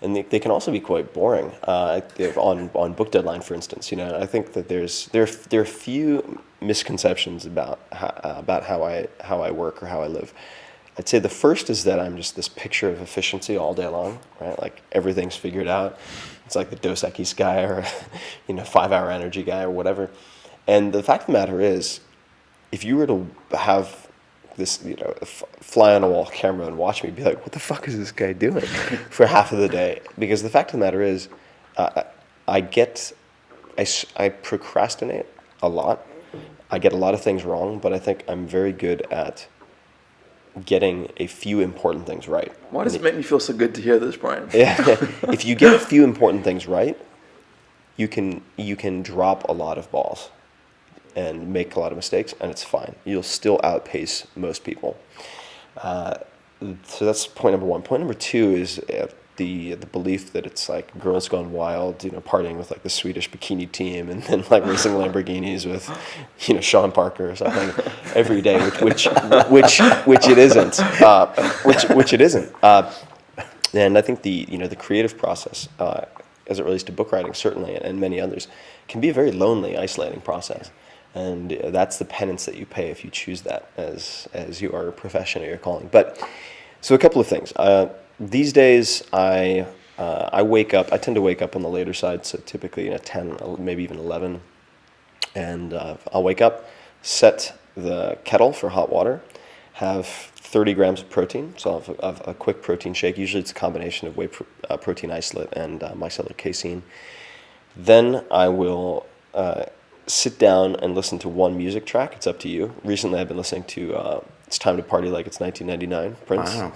and they can also be quite boring. On book deadline, for instance, I think that there are few misconceptions about how I work or how I live. I'd say the first is that I'm just this picture of efficiency all day long, right? Like everything's figured out. It's like the Dos Equis guy or 5-hour energy guy or whatever. And the fact of the matter is, if you were to have this fly on a wall camera and watch me, be like, what the fuck is this guy doing for half of the day? Because the fact of the matter is, I procrastinate a lot. I get a lot of things wrong, but I think I'm very good at getting a few important things right. Why does it make me feel so good to hear this, Brian? Yeah. If you get a few important things right, you can drop a lot of balls and make a lot of mistakes, and it's fine. You'll still outpace most people. So that's point number one. Point number two is the belief that it's like girls gone wild, partying with like the Swedish bikini team, and then like racing Lamborghinis with, Sean Parker or something every day, which it isn't, which it isn't. And I think the creative process, as it relates to book writing, certainly, and many others, can be a very lonely, isolating process. And that's the penance that you pay if you choose that as your profession or your calling. But so a couple of things. These days, I wake up. I tend to wake up on the later side, so typically 10, maybe even 11. And I'll wake up, set the kettle for hot water, have 30 grams of protein. So I'll have a quick protein shake. Usually it's a combination of whey protein isolate and micellar casein. Then I will sit down and listen to one music track. It's up to you. Recently I've been listening to It's Time to Party Like It's 1999, Prince. Wow.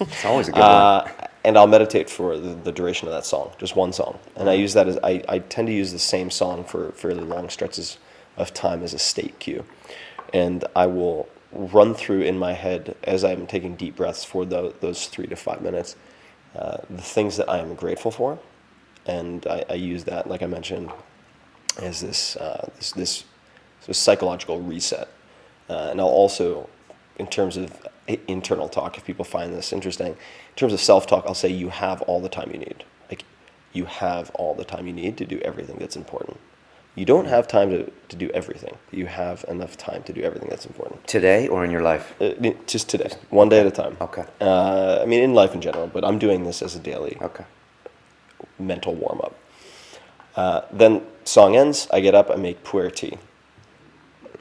It's always a good one. And I'll meditate for the duration of that song, just one song. And I use that as, I tend to use the same song for fairly long stretches of time as a state cue. And I will run through in my head, as I'm taking deep breaths for those 3 to 5 minutes, the things that I am grateful for. And I use that, like I mentioned, as this sort of psychological reset. And I'll also, in terms of internal talk, if people find this interesting, in terms of self-talk, I'll say you have all the time you need. Like, you have all the time you need to do everything that's important. You don't have time to do everything. You have enough time to do everything that's important. Today or in your life? Just today, one day at a time. Okay. I mean, in life in general, but I'm doing this as a daily mental warm-up. Then song ends, I get up, I make pu'er tea.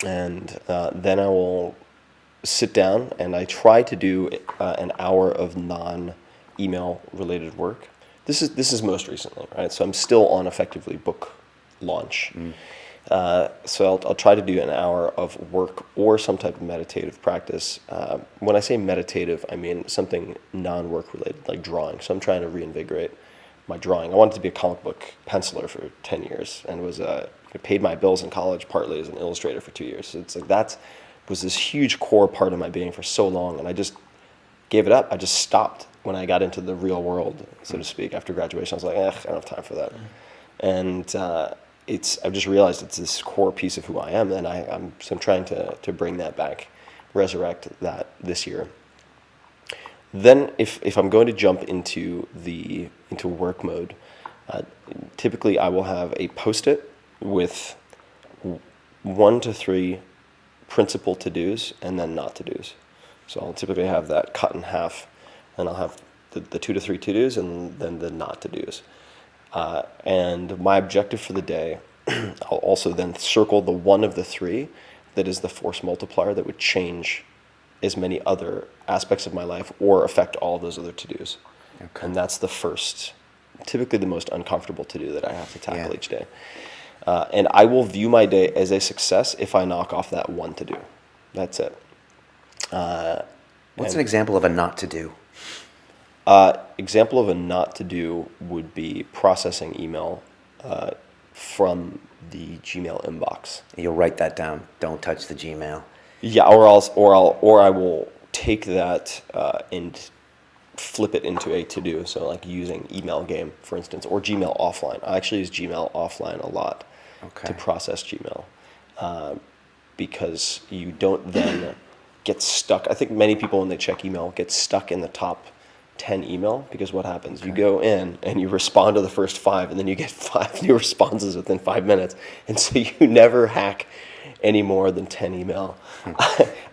And then I will sit down and I try to do an hour of non-email related work. This is most recently, right? So I'm still on effectively book launch. So I'll try to do an hour of work or some type of meditative practice. When I say meditative, I mean something non-work related, like drawing. So I'm trying to reinvigorate my drawing. I wanted to be a comic book penciler for 10 years and was paid my bills in college partly as an illustrator for 2 years. So it's like that was this huge core part of my being for so long, and I just gave it up. I just stopped when I got into the real world, so to speak. After graduation, I was like, I don't have time for that. And I've just realized it's this core piece of who I am, and I'm trying to bring that back, resurrect that this year. Then if I'm going to jump into work mode, typically I will have a Post-it with 1 to 3 principal to-dos and then not to-dos. So I'll typically have that cut in half, and I'll have the 2 to 3 to-dos and then the not to-dos. And my objective for the day, I'll also then circle the one of the 3 that is the force multiplier that would change as many other aspects of my life or affect all those other to-dos. Okay. And that's the first, typically the most uncomfortable to-do that I have to tackle each day. And I will view my day as a success if I knock off that one to-do. That's it. What's an example of a not to-do? Example of a not to-do would be processing email from the Gmail inbox. You'll write that down. Don't touch the Gmail. Yeah, or I will take that and flip it into a to-do. So like using Email Game, for instance, or Gmail Offline. I actually use Gmail Offline a lot to process Gmail because you don't then get stuck. I think many people when they check email get stuck in the top 10 email because what happens? You go in and you respond to the first 5 and then you get 5 new responses within 5 minutes. And so you never hack any more than 10 email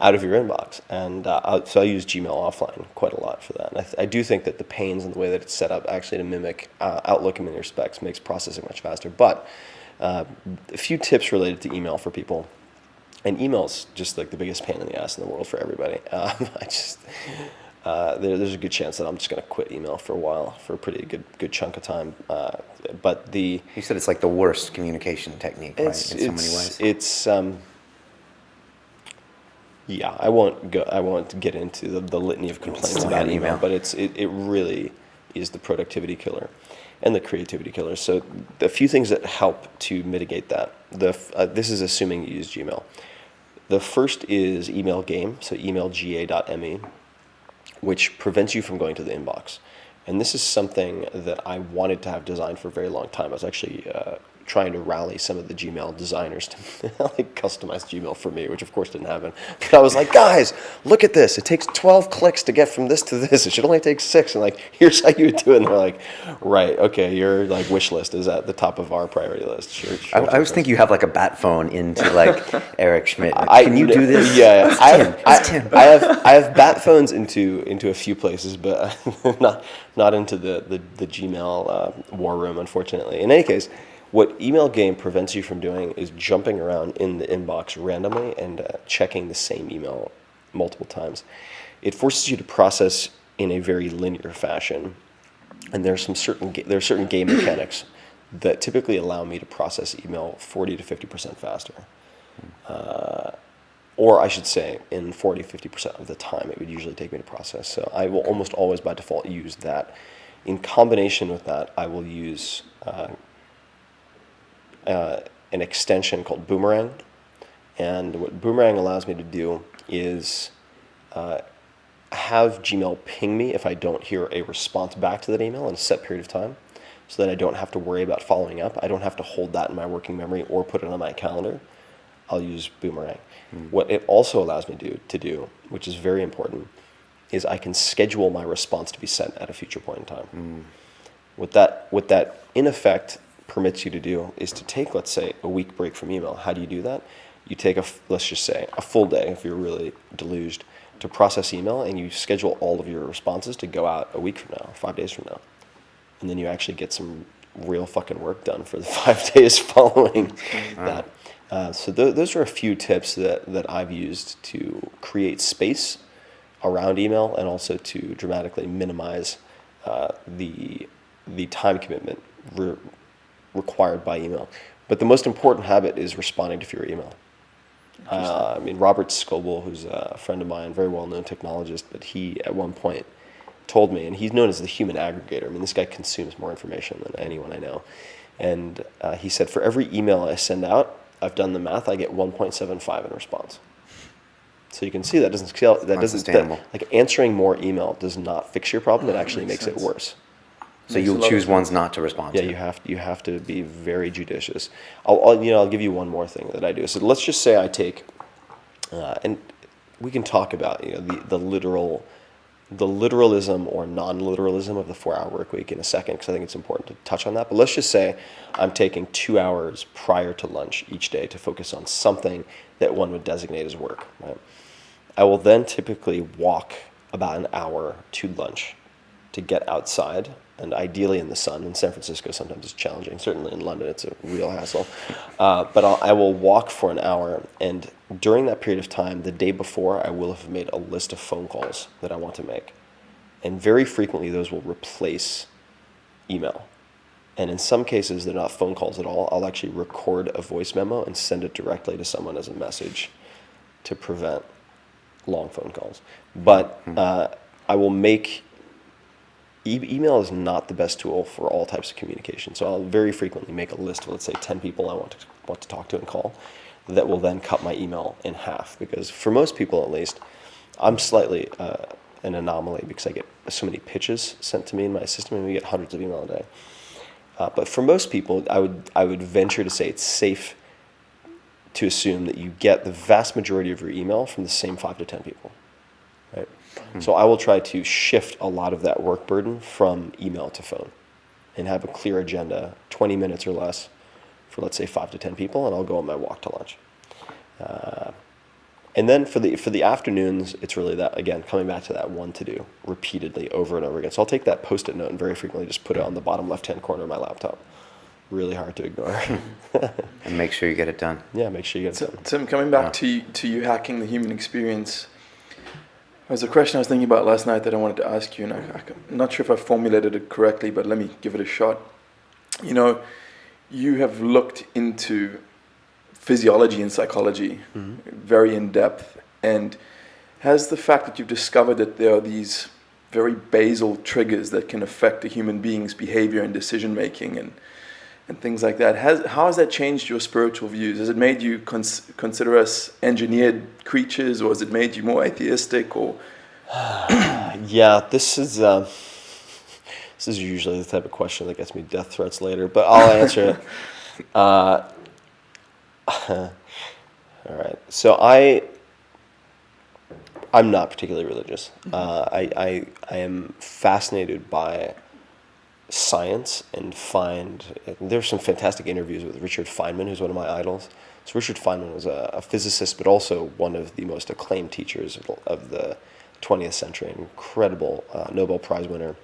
out of your inbox. And so I use Gmail Offline quite a lot for that. And I do think that the pains and the way that it's set up actually to mimic Outlook in many respects makes processing much faster. But a few tips related to email for people. And email's just like the biggest pain in the ass in the world for everybody. There's a good chance that I'm just going to quit email for a while, for a pretty good chunk of time. But you said it's like the worst communication technique, right? In so many ways. It's I won't get into the litany of complaints about email, but it really is the productivity killer and the creativity killer. So the few things that help to mitigate that. This is assuming you use Gmail. The first is Email Game, so emailga.me, which prevents you from going to the inbox. And this is something that I wanted to have designed for a very long time. I was actually trying to rally some of the Gmail designers to like customize Gmail for me, which of course didn't happen. But I was like, guys, look at this. It takes 12 clicks to get from this to this. It should only take 6. And like, here's how you would do it. And they're like, right, okay, your like wish list is at the top of our priority list. Sure. I always think you have like a bat phone into like Eric Schmidt. Like, can you do this? Yeah, Tim. I have bat phones into a few places, but not into the Gmail war room, unfortunately. In any case, what email game prevents you from doing is jumping around in the inbox randomly and checking the same email multiple times. It forces you to process in a very linear fashion, and there's certain game mechanics that typically allow me to process email 40 to 50% faster. Or I should say, in 40-50% of the time it would usually take me to process. So I will almost always by default use that. In combination with that, I will use an extension called Boomerang. And what Boomerang allows me to do is have Gmail ping me if I don't hear a response back to that email in a set period of time, so that I don't have to worry about following up. I don't have to hold that in my working memory or put it on my calendar. I'll use Boomerang. What it also allows me to do, which is very important, is I can schedule my response to be sent at a future point in time. What that in effect permits you to do is to take, let's say, a week break from email. How do you do that? You take let's just say a full day, if you're really deluged, to process email, and you schedule all of your responses to go out a week from now, 5 days from now. And then you actually get some real fucking work done for the 5 days following that. So those are a few tips that I've used to create space around email, and also to dramatically minimize the time commitment required by email. But the most important habit is responding to fewer email. I mean, Robert Scoble, who's a friend of mine, very well-known technologist, but he at one point told me, and he's known as the human aggregator. I mean, this guy consumes more information than anyone I know. And he said, for every email I send out, I've done the math, I get 1.75 in response. So you can see that doesn't scale. That doesn't sustainable. like answering more email does not fix your problem. It actually makes it worse. So you'll choose ones not to respond to. Yeah, you have to be very judicious. I'll give you one more thing that I do. So let's just say I take, and we can talk about the literalism or non-literalism of the 4-hour work week in a second, because I think it's important to touch on that. But let's just say I'm taking 2 hours prior to lunch each day to focus on something that one would designate as work. Right? I will then typically walk about an hour to lunch to get outside, and ideally in the sun. In San Francisco, sometimes it's challenging. Certainly in London, it's a real hassle. But I will walk for an hour, and during that period of time, the day before, I will have made a list of phone calls that I want to make. And very frequently, those will replace email. And in some cases, they're not phone calls at all. I'll actually record a voice memo and send it directly to someone as a message to prevent long phone calls. But I will make... Email is not the best tool for all types of communication. So I'll very frequently make a list of, let's say, 10 people I want to talk to and call, that will then cut my email in half. Because for most people, at least, I'm slightly an anomaly, because I get so many pitches sent to me in my system, and we get hundreds of email a day. But for most people, I would venture to say it's safe to assume that you get the vast majority of your email from the same 5 to 10 people. Right? So I will try to shift a lot of that work burden from email to phone, and have a clear agenda, 20 minutes or less, for let's say 5 to 10 people, and I'll go on my walk to lunch. And then for the afternoons, it's really that, again, coming back to that one to do repeatedly over and over again. So I'll take that Post-it note and very frequently just put it on the bottom left-hand corner of my laptop. Really hard to ignore. And make sure you get it done. Yeah, make sure you get it done. Tim, coming back to you hacking the human experience, there's a question I was thinking about last night that I wanted to ask you, and I'm not sure if I formulated it correctly, but let me give it a shot. You have looked into physiology and psychology very in depth, and has the fact that you've discovered that there are these very basal triggers that can affect a human being's behavior and decision making and things like that, how has that changed your spiritual views? Has it made you consider us engineered creatures, or has it made you more atheistic? Or Yeah, this is This is usually the type of question that gets me death threats later, but I'll answer it. All right. So I'm not particularly religious. I am fascinated by science and there's some fantastic interviews with Richard Feynman, who's one of my idols. So Richard Feynman was a physicist, but also one of the most acclaimed teachers of the 20th century, an incredible Nobel Prize winner.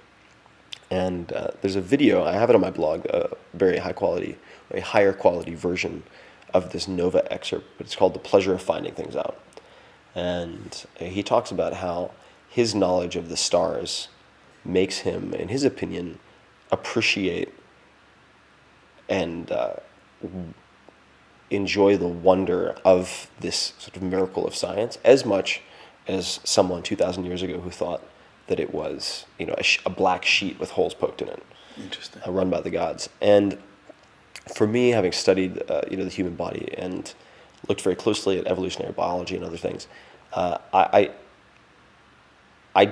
And there's a video, I have it on my blog, a higher quality version of this Nova excerpt, but it's called The Pleasure of Finding Things Out. And he talks about how his knowledge of the stars makes him, in his opinion, appreciate and enjoy the wonder of this sort of miracle of science as much as someone 2,000 years ago who thought that it was, a black sheet with holes poked in it. Interesting. Run by the gods. And for me, having studied, the human body and looked very closely at evolutionary biology and other things, I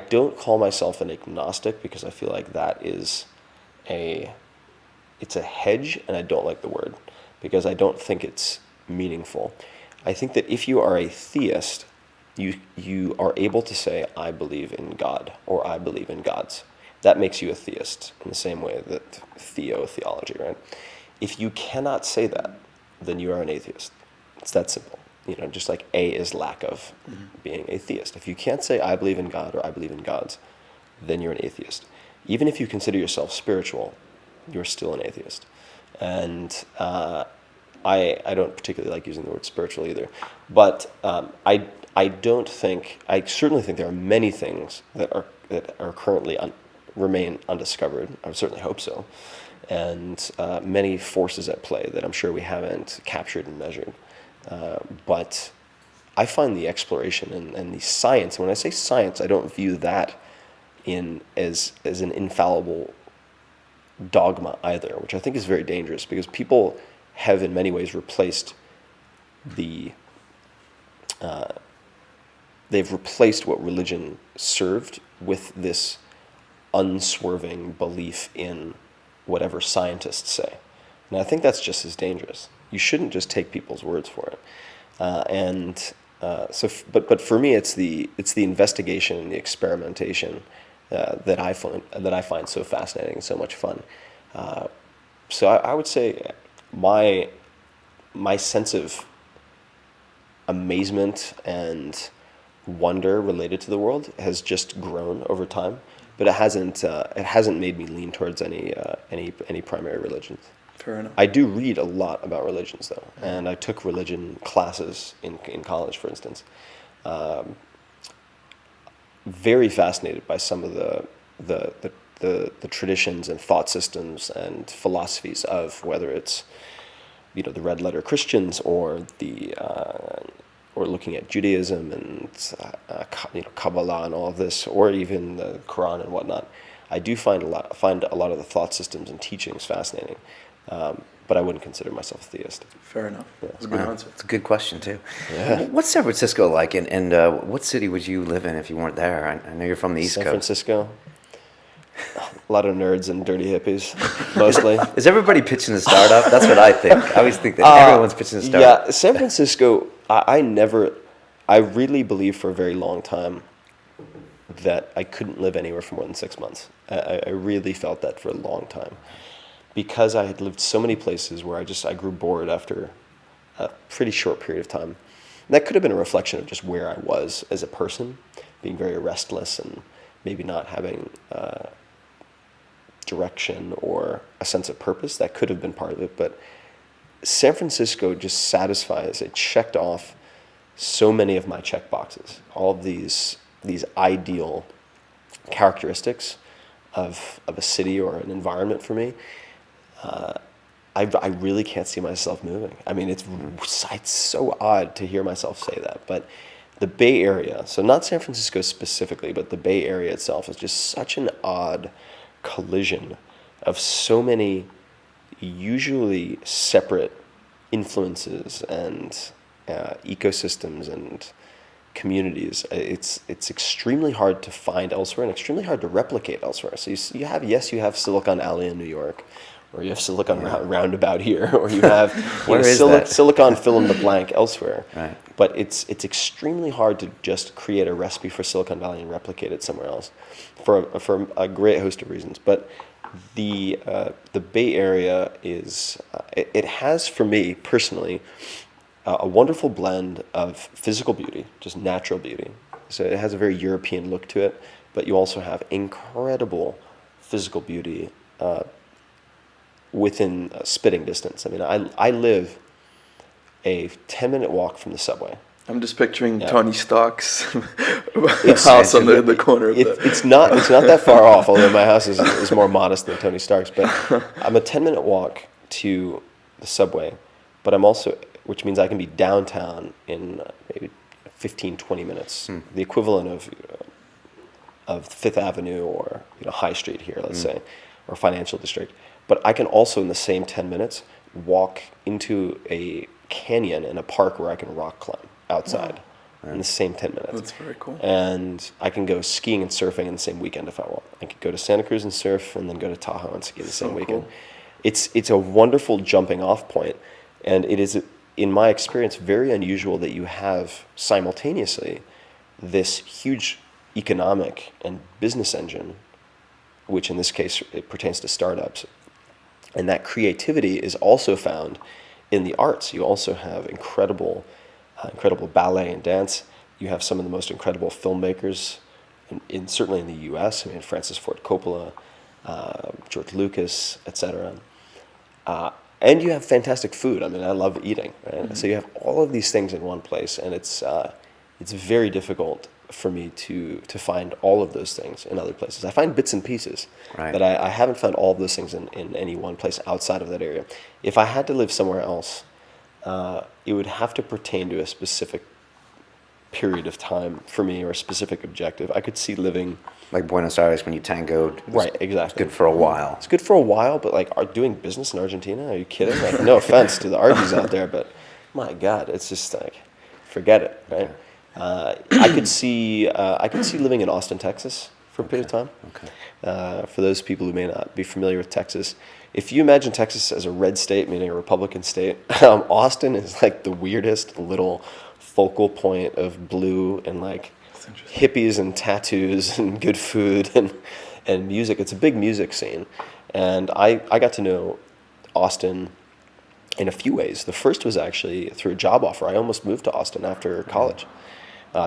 don't call myself an agnostic because I feel like that is it's a hedge, and I don't like the word because I don't think it's meaningful. I think that if you are a theist, you are able to say, I believe in God, or I believe in gods. That makes you a theist in the same way that theology, right? If you cannot say that, then you are an atheist. It's that simple. Just like A is lack of being a theist. If you can't say, I believe in God, or I believe in gods, then you're an atheist. Even if you consider yourself spiritual, you're still an atheist. And I don't particularly like using the word spiritual either. But I certainly think there are many things that are currently remain undiscovered. I would certainly hope so. And many forces at play that I'm sure we haven't captured and measured. But I find the exploration and the science, and when I say science, I don't view that as an infallible dogma either, which I think is very dangerous because people have in many ways replaced they've replaced what religion served with this unswerving belief in whatever scientists say. And I think that's just as dangerous. You shouldn't just take people's words for it. But for me, it's the investigation and the experimentation that I find so fascinating and so much fun. So I would say my sense of amazement and wonder related to the world has just grown over time, but it hasn't made me lean towards any primary religions. Fair enough. I do read a lot about religions though, and I took religion classes in college, for instance. Very fascinated by some of the traditions and thought systems and philosophies of whether it's the red letter Christians or or looking at Judaism and Kabbalah and all of this, or even the Quran and whatnot. I do find a lot of the thought systems and teachings fascinating, but I wouldn't consider myself a theist. Fair enough. Yeah. That's a good answer. It's a good question too. Yeah. What's San Francisco like, and what city would you live in if you weren't there? I know you're from the East San Coast. Francisco, a lot of nerds and dirty hippies, mostly. Is everybody pitching a startup? That's what I think. I always think that everyone's pitching a startup. Yeah, San Francisco, I really believed for a very long time that I couldn't live anywhere for more than 6 months. I really felt that for a long time because I had lived so many places where I grew bored after a pretty short period of time. And that could have been a reflection of just where I was as a person, being very restless and maybe not having direction or a sense of purpose. That could have been part of it, but San Francisco just satisfies. It checked off so many of my check boxes. All of these ideal characteristics of a city or an environment for me. I really can't see myself moving. I mean, it's so odd to hear myself say that, but the Bay Area, so not San Francisco specifically, but the Bay Area itself is just such an odd collision of so many usually separate influences and ecosystems and communities. It's extremely hard to find elsewhere and extremely hard to replicate elsewhere. So you have Silicon Alley in New York, or you have Silicon Roundabout here, or you have Silicon fill in the blank elsewhere. Right. But it's extremely hard to just create a recipe for Silicon Valley and replicate it somewhere else, for a great host of reasons. But the Bay Area is it has, for me personally, a wonderful blend of physical beauty, just natural beauty. So it has a very European look to it, but you also have incredible physical beauty within spitting distance. I mean, I live a 10-minute walk from the subway. I'm just picturing Tony Stark's house on the corner of It's not that far off, although my house is more modest than Tony Stark's. But I'm a 10-minute walk to the subway, but I'm also, which means I can be downtown in maybe 15, 20 minutes, the equivalent of Fifth Avenue or High Street here, let's say, or Financial District. But I can also, in the same 10 minutes, walk into a canyon in a park where I can rock climb outside in the same 10 minutes. That's very cool. And I can go skiing and surfing in the same weekend if I want. I could go to Santa Cruz and surf, and then go to Tahoe and ski the same weekend. Cool. It's a wonderful jumping off point, and it is, in my experience, very unusual that you have simultaneously this huge economic and business engine, which in this case it pertains to startups, and that creativity is also found in the arts. You also have incredible ballet and dance. You have some of the most incredible filmmakers, certainly in the U.S. I mean, Francis Ford Coppola, George Lucas, etc. And you have fantastic food. I mean, I love eating. Right? Mm-hmm. So you have all of these things in one place, and it's very difficult for me to find all of those things in other places. I find bits and pieces, but I haven't found all of those things in any one place outside of that area. If I had to live somewhere else, it would have to pertain to a specific period of time for me, or a specific objective. I could see living... Like Buenos Aires when you tangoed. Right, exactly. Good for a while. It's good for a while, but doing business in Argentina? Are you kidding? No offense to the Argies out there, but my God, it's just forget it, right? I could see living in Austin, Texas for a period of time. Okay. For those people who may not be familiar with Texas, if you imagine Texas as a red state, meaning a Republican state, Austin is like the weirdest little focal point of blue and hippies and tattoos and good food and music. It's a big music scene. And I got to know Austin in a few ways. The first was actually through a job offer. I almost moved to Austin after college.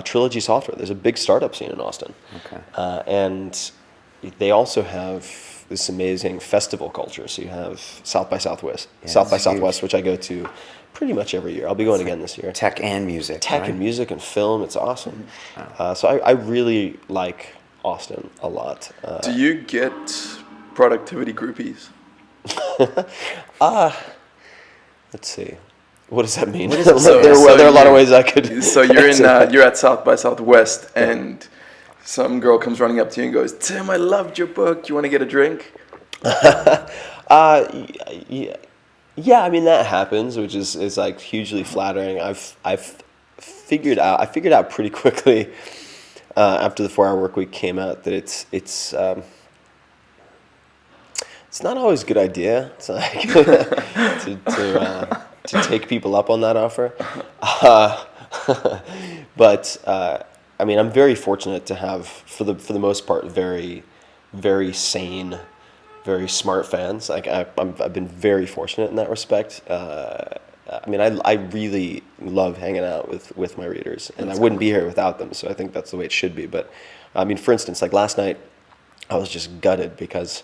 Trilogy Software. There's a big startup scene in Austin. Okay. And they also have this amazing festival culture. So you have South by Southwest, which I go to pretty much every year. I'll be going again this year. Tech and music. And music and film. It's awesome. So I really like Austin a lot. Do you get productivity groupies? Let's see. What does that mean? There are a lot of ways I could. So you're at South by Southwest, and some girl comes running up to you and goes, "Tim, I loved your book. You want to get a drink?" Yeah, I mean that happens, which is hugely flattering. I figured out pretty quickly after the 4-Hour Workweek came out that it's not always a good idea to take people up on that offer. But I mean, I'm very fortunate to have, for the most part, very, very sane, very smart fans. I've been very fortunate in that respect. I mean, I really love hanging out with my readers, and I wouldn't be here without them. So I think that's the way it should be. But I mean, for instance, last night, I was just gutted because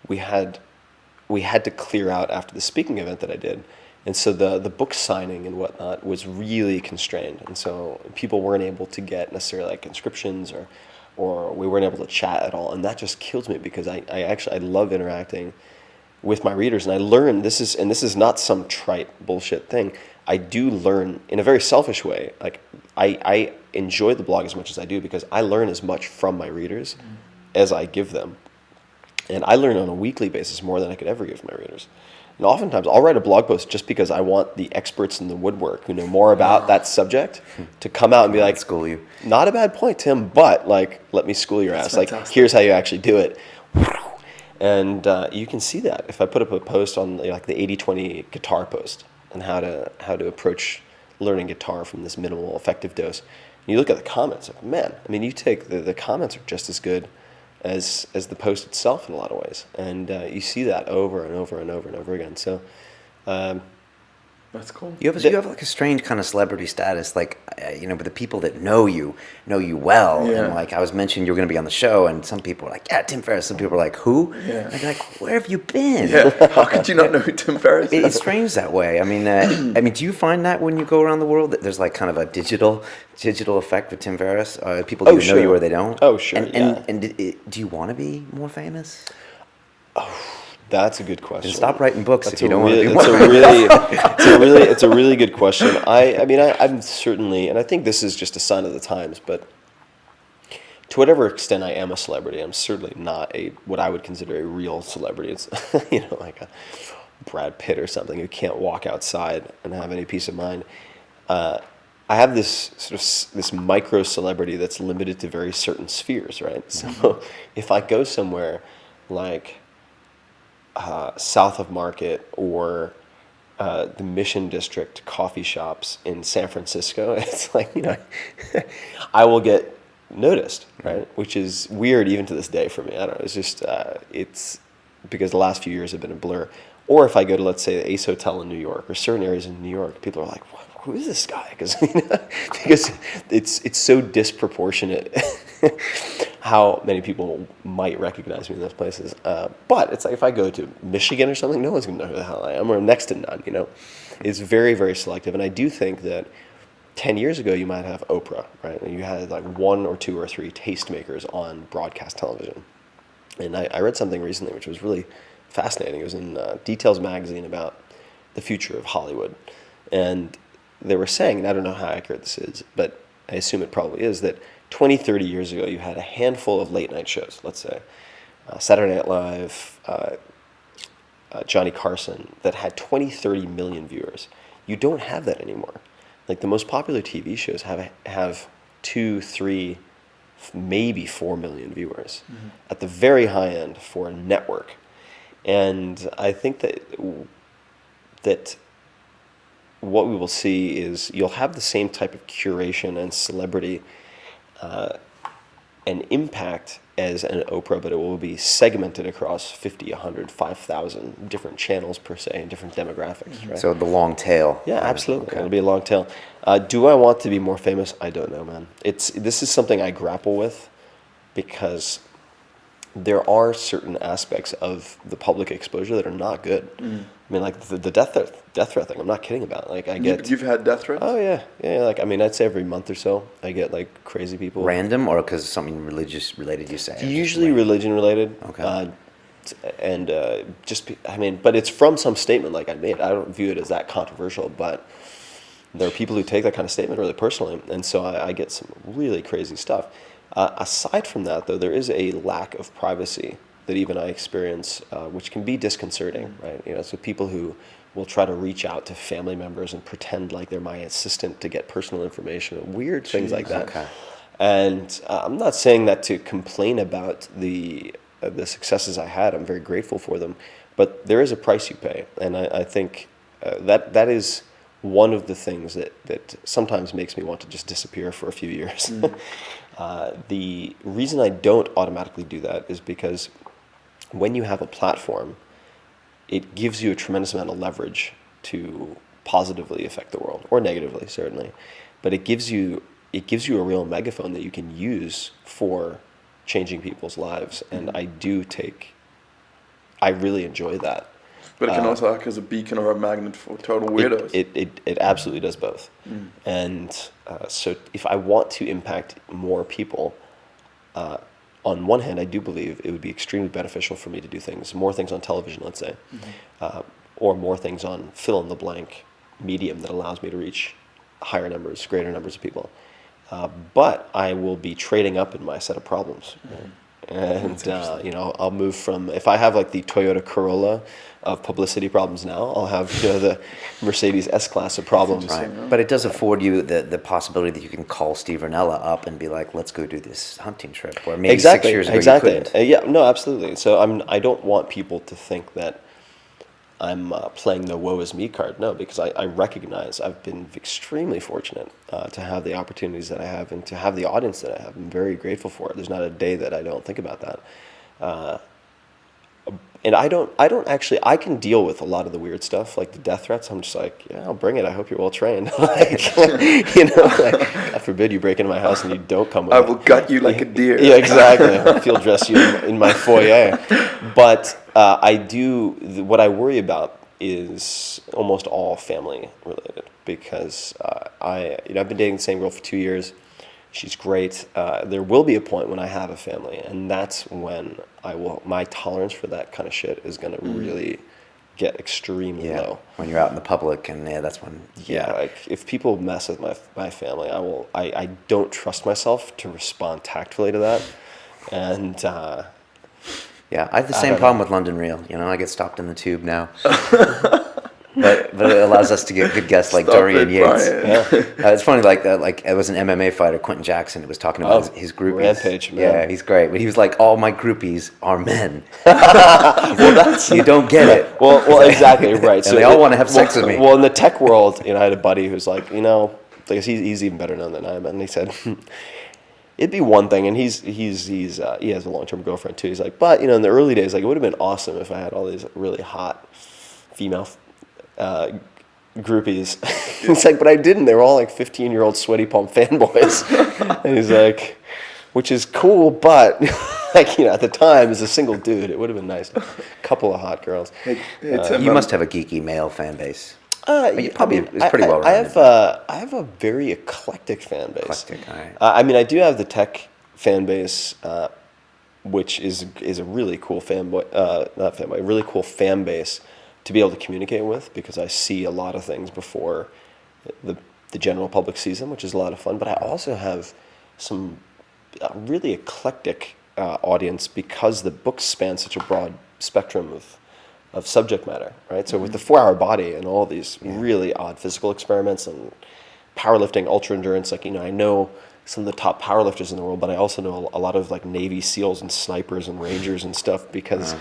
we had to clear out after the speaking event that I did. And so the book signing and whatnot was really constrained. And so people weren't able to get necessarily inscriptions or we weren't able to chat at all. And that just kills me because I love interacting with my readers. And I learn, this is not some trite bullshit thing. I do learn in a very selfish way. I enjoy the blog as much as I do because I learn as much from my readers as I give them. And I learn on a weekly basis more than I could ever give my readers. And oftentimes I'll write a blog post just because I want the experts in the woodwork who know more about that subject to come out and be like, school you. not a bad point, Tim, but like, let me school your ass. Like, fantastic. here's how you actually do it. And you can see that if I put up a post on like the 80-20 guitar post and how to approach learning guitar from this minimal effective dose. And you look at the comments, like, man, I mean, you take the comments are just as good as the post itself in a lot of ways. And you see that over and over and over and over again. So That's cool. You have like a strange kind of celebrity status, like but the people that know you well, Yeah. and like I was mentioning you were going to be on the show, and some people are like, yeah, Tim Ferriss. Some people are like, who? Yeah. And I'm like, where have you been? Yeah. How could you not know who Tim Ferriss is? It's strange that way. I mean, do you find that when you go around the world that there's like kind of a digital effect with Tim Ferriss? People either know you or they don't. Oh, sure. And do you want to be more famous? That's a good question. Then stop writing books That's if you don't want to be it's more a really, it's a really good question. I'm certainly, and I think this is just a sign of the times, but to whatever extent I am a celebrity, I'm certainly not what I would consider a real celebrity. It's like a Brad Pitt or something who can't walk outside and have any peace of mind. I have this this micro celebrity that's limited to very certain spheres, right? So if I go somewhere like south of Market or the Mission District coffee shops in San Francisco, it's like, I will get noticed, right? Which is weird even to this day for me. I don't know. It's just, it's because the last few years have been a blur. Or if I go to, let's say, the Ace Hotel in New York or certain areas in New York, people are like, who is this guy? Because it's so disproportionate how many people might recognize me in those places. But it's like if I go to Michigan or something, no one's going to know who the hell I am, or next to none, It's very, very selective. And I do think that 10 years ago, you might have Oprah, right? And you had like 1 or 2 or 3 tastemakers on broadcast television. And I read something recently which was really fascinating. It was in Details magazine about the future of Hollywood. And they were saying, and I don't know how accurate this is, but I assume it probably is, that 20, 30 years ago, you had a handful of late night shows, let's say, Saturday Night Live, Johnny Carson, that had 20, 30 million viewers. You don't have that anymore. Like the most popular TV shows have 2, 3, maybe 4 million viewers at the very high end for a network. And I think that what we will see is you'll have the same type of curation and celebrity and impact as an Oprah, but it will be segmented across 50, 100, 5,000 different channels per se and different demographics, right? So the long tail. Yeah, absolutely. Okay. It'll be a long tail. Do I want to be more famous? I don't know, man. This is something I grapple with because there are certain aspects of the public exposure that are not good. I mean, like the death threat thing. I'm not kidding about. Like You've had death threats? Oh yeah. Like I'd say every month or so I get like crazy people. Random or because something religious related? You say Usually religion related. Okay. But it's from some statement like I made. I don't view it as that controversial, but there are people who take that kind of statement really personally, and so I get some really crazy stuff. Aside from that, though, there is a lack of privacy that even I experience, which can be disconcerting, right? So people who will try to reach out to family members and pretend like they're my assistant to get personal information, weird things like that. Okay. And I'm not saying that to complain about the successes I had. I'm very grateful for them, but there is a price you pay, and I think that is one of the things that sometimes makes me want to just disappear for a few years. The reason I don't automatically do that is because when you have a platform, it gives you a tremendous amount of leverage to positively affect the world, or negatively, certainly. But it gives you a real megaphone that you can use for changing people's lives, and I really enjoy that. But it can also act as a beacon or a magnet for total weirdos. It absolutely does both. And so if I want to impact more people, on one hand, I do believe it would be extremely beneficial for me to do more things on television, let's say, or more things on fill-in-the-blank medium that allows me to reach greater numbers of people. But I will be trading up in my set of problems. And I'll move from, if I have like the Toyota Corolla of publicity problems now, I'll have the Mercedes S-Class of problems. Right. But it does afford you the possibility that you can call Steve Ranella up and be like, let's go do this hunting trip, where maybe 6 years ago you couldn't. Yeah, no, absolutely. So I don't want people to think that I'm playing the woe is me card. No, because I recognize I've been extremely fortunate to have the opportunities that I have and to have the audience that I have. I'm very grateful for it. There's not a day that I don't think about that. And I don't actually, I can deal with a lot of the weird stuff, like the death threats. I'm just like, yeah, I'll bring it. I hope you're well trained. God forbid you break into my house and you don't come with I it. will gut you like a deer. Yeah, exactly. I'll field dress you in my foyer. But what I worry about is almost all family related, because I've been dating the same girl for 2 years. She's great. There will be a point when I have a family, and that's when my tolerance for that kind of shit is going to really get extremely low. When you're out in the public, and that's when. Yeah, like if people mess with my family, I don't trust myself to respond tactfully to that, and. Yeah, I have the same problem with London Real. I get stopped in the tube now. But it allows us to get good guests like Dorian Yates. It's funny, like it was an MMA fighter, Quentin Jackson, who was talking about his groupies. Rampage, man. Yeah, he's great. But he was like, all my groupies are men. Well, you don't get it. Well, exactly right. So they all want to have sex with me. Well, in the tech world, I had a buddy who's like, he's even better known than I am, and he said. It'd be one thing, and he has a long-term girlfriend too. He's like, but in the early days, like it would have been awesome if I had all these really hot female groupies. It's like, but I didn't. They were all like 15-year-old sweaty palm fanboys. And he's like, which is cool, but at the time, as a single dude, it would have been nice. A couple of hot girls. You must have a geeky male fan base. It's pretty well rounded. I have a very eclectic fan base. Eclectic, all right. I do have the tech fan base, which is a really cool really cool fan base to be able to communicate with, because I see a lot of things before the general public sees them, which is a lot of fun. But I also have some really eclectic audience, because the books span such a broad spectrum of subject matter, right? So with the 4-Hour Body and all these really odd physical experiments and powerlifting, ultra endurance, I know some of the top powerlifters in the world, but I also know a lot of like Navy SEALs and snipers and Rangers and stuff, because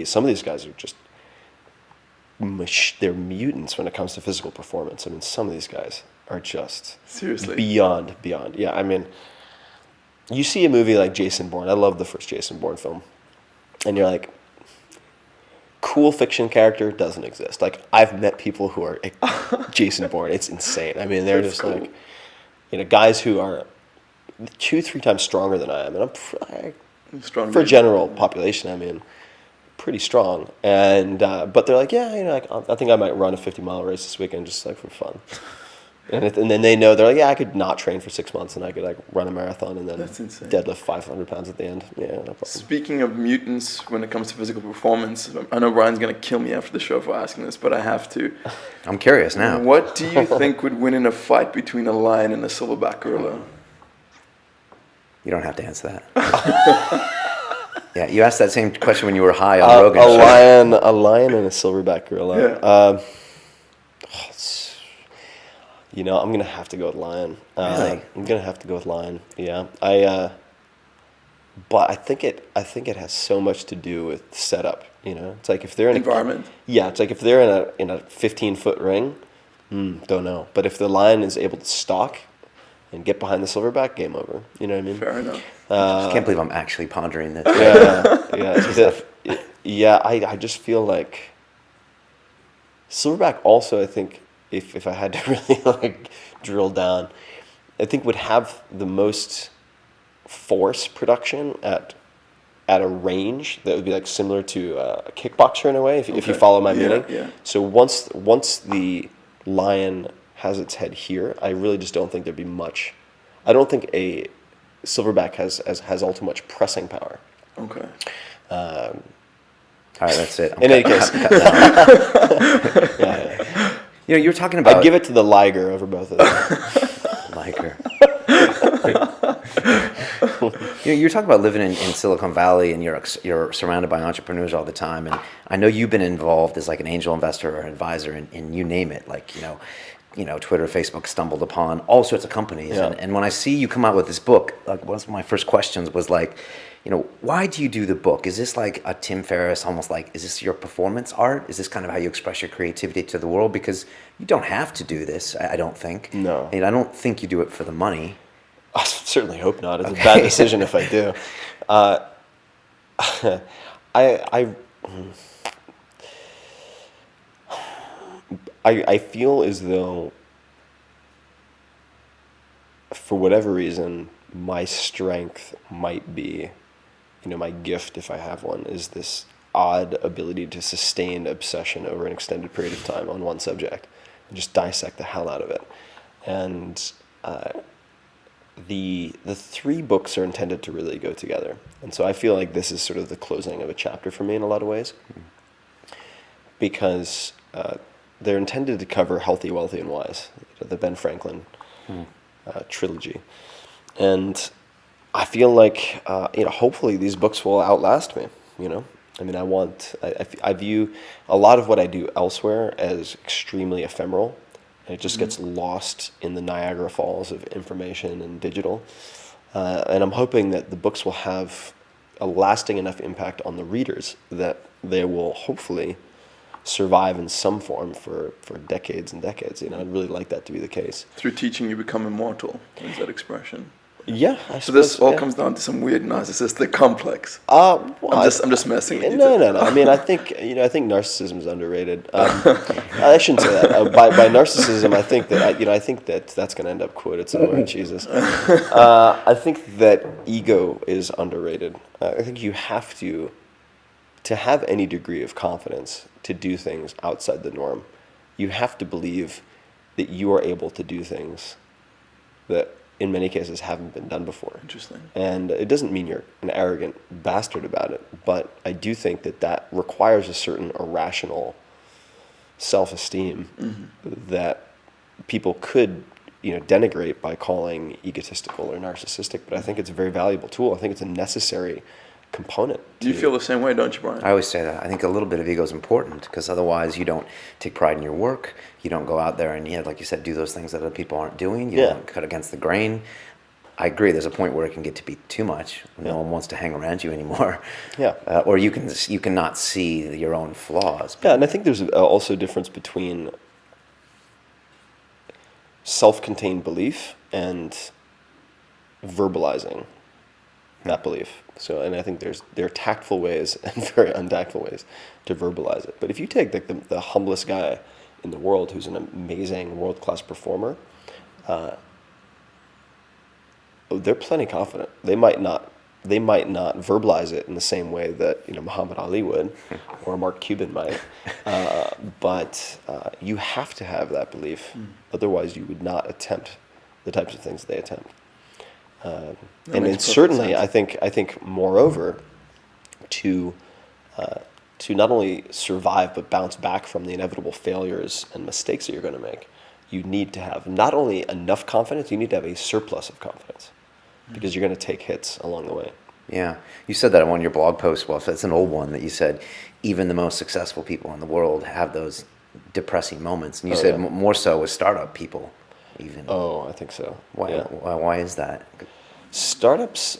some of these guys are just, they're mutants when it comes to physical performance. Some of these guys are just seriously beyond. Yeah, you see a movie like Jason Bourne. I love the first Jason Bourne film, and you're like, cool fiction character doesn't exist. Like, I've met people who are Jason Bourne. It's insane. They're just cool. Guys who are 2-3 times stronger than I am, and I'm strong for general population. Pretty strong. And but they're like, I think I might run a 50-mile race this weekend just like for fun. And then they know, they're like, I could not train for 6 months and I could run a marathon and then deadlift 500 pounds at the end. Yeah, no problem. Speaking of mutants when it comes to physical performance, I know Ryan's going to kill me after the show for asking this, but I have to. I'm curious now. What do you think would win in a fight between a lion and a silverback gorilla? You don't have to answer that. Yeah, you asked that same question when you were high on Rogan. A lion and a silverback gorilla. Yeah. I'm gonna have to go with lion. Really? I'm gonna have to go with lion. Yeah. But I think it has so much to do with setup. It's like if they're in environment. It's like if they're in a 15-foot ring, don't know. But if the lion is able to stalk and get behind the silverback, game over. You know what I mean? Fair enough. I can't believe I'm actually pondering this. I just feel like silverback also, I think, if I had to really drill down, I think would have the most force production at a range that would be similar to a kickboxer in a way, if you follow my meaning. Yeah. So once the lion has its head here, I really just don't think there'd be much. I don't think a silverback has all too much pressing power. Okay. All right, that's it. In any case. You were talking about... I'd give it to the liger over both of them. Liger. You're talking about living in Silicon Valley, and you're surrounded by entrepreneurs all the time. And I know you've been involved as like an angel investor or advisor in you name it, like Twitter, Facebook, stumbled upon all sorts of companies. Yeah. And when I see you come out with this book, like one of my first questions was like, why do you do the book? Is this like a Tim Ferriss, almost like, is this your performance art? Is this kind of how you express your creativity to the world? Because you don't have to do this, I don't think. No. And I don't think you do it for the money. I certainly hope not. It's a bad decision if I do. I feel as though, for whatever reason, my strength might be, my gift, if I have one, is this odd ability to sustain obsession over an extended period of time on one subject and just dissect the hell out of it. And the three books are intended to really go together. And so I feel like this is sort of the closing of a chapter for me in a lot of ways, because they're intended to cover healthy, wealthy, and wise, the Ben Franklin trilogy. And I feel like, hopefully these books will outlast me, I mean, I view a lot of what I do elsewhere as extremely ephemeral, and it just gets lost in the Niagara Falls of information and digital. And I'm hoping that the books will have a lasting enough impact on the readers that they will hopefully survive in some form for decades and decades. I'd really like that to be the case. Through teaching, you become immortal. Is that expression? Yeah, I So suppose, this all yeah. comes down to some weird narcissistic complex. Well, I'm just messing with you. No. I mean, I think narcissism is underrated. I shouldn't say that. By narcissism, I think that that's going to end up quoted somewhere. Jesus. I think that ego is underrated. I think you have to have any degree of confidence to do things outside the norm. You have to believe that you are able to do things that in many cases haven't been done before. Interesting. And it doesn't mean you're an arrogant bastard about it, but I do think that requires a certain irrational self-esteem that people could, denigrate by calling egotistical or narcissistic, but I think it's a very valuable tool. I think it's a necessary component. You feel the same way, don't you, Brian? I always say that. I think a little bit of ego is important, because otherwise you don't take pride in your work. You don't go out there and, like you said, do those things that other people aren't doing. You don't cut against the grain. I agree. There's a point where it can get to be too much. No one wants to hang around you anymore. Yeah. Or you cannot see your own flaws. Yeah, and I think there's also a difference between self-contained belief and verbalizing that belief. So, and I think there are tactful ways and very untactful ways to verbalize it. But if you take the humblest guy in the world who's an amazing world-class performer, they're plenty confident. They might not verbalize it in the same way that Muhammad Ali would or Mark Cuban might, but you have to have that belief. Otherwise, you would not attempt the types of things they attempt. And it's certainly, I think, moreover, to not only survive but bounce back from the inevitable failures and mistakes that you're going to make, you need to have not only enough confidence, you need to have a surplus of confidence, because you're going to take hits along the way. Yeah, you said that on one of your blog posts. Well, it's an old one that you said, even the most successful people in the world have those depressing moments, and you said more so with startup people. Even. Oh, I think so. Why is that? Startups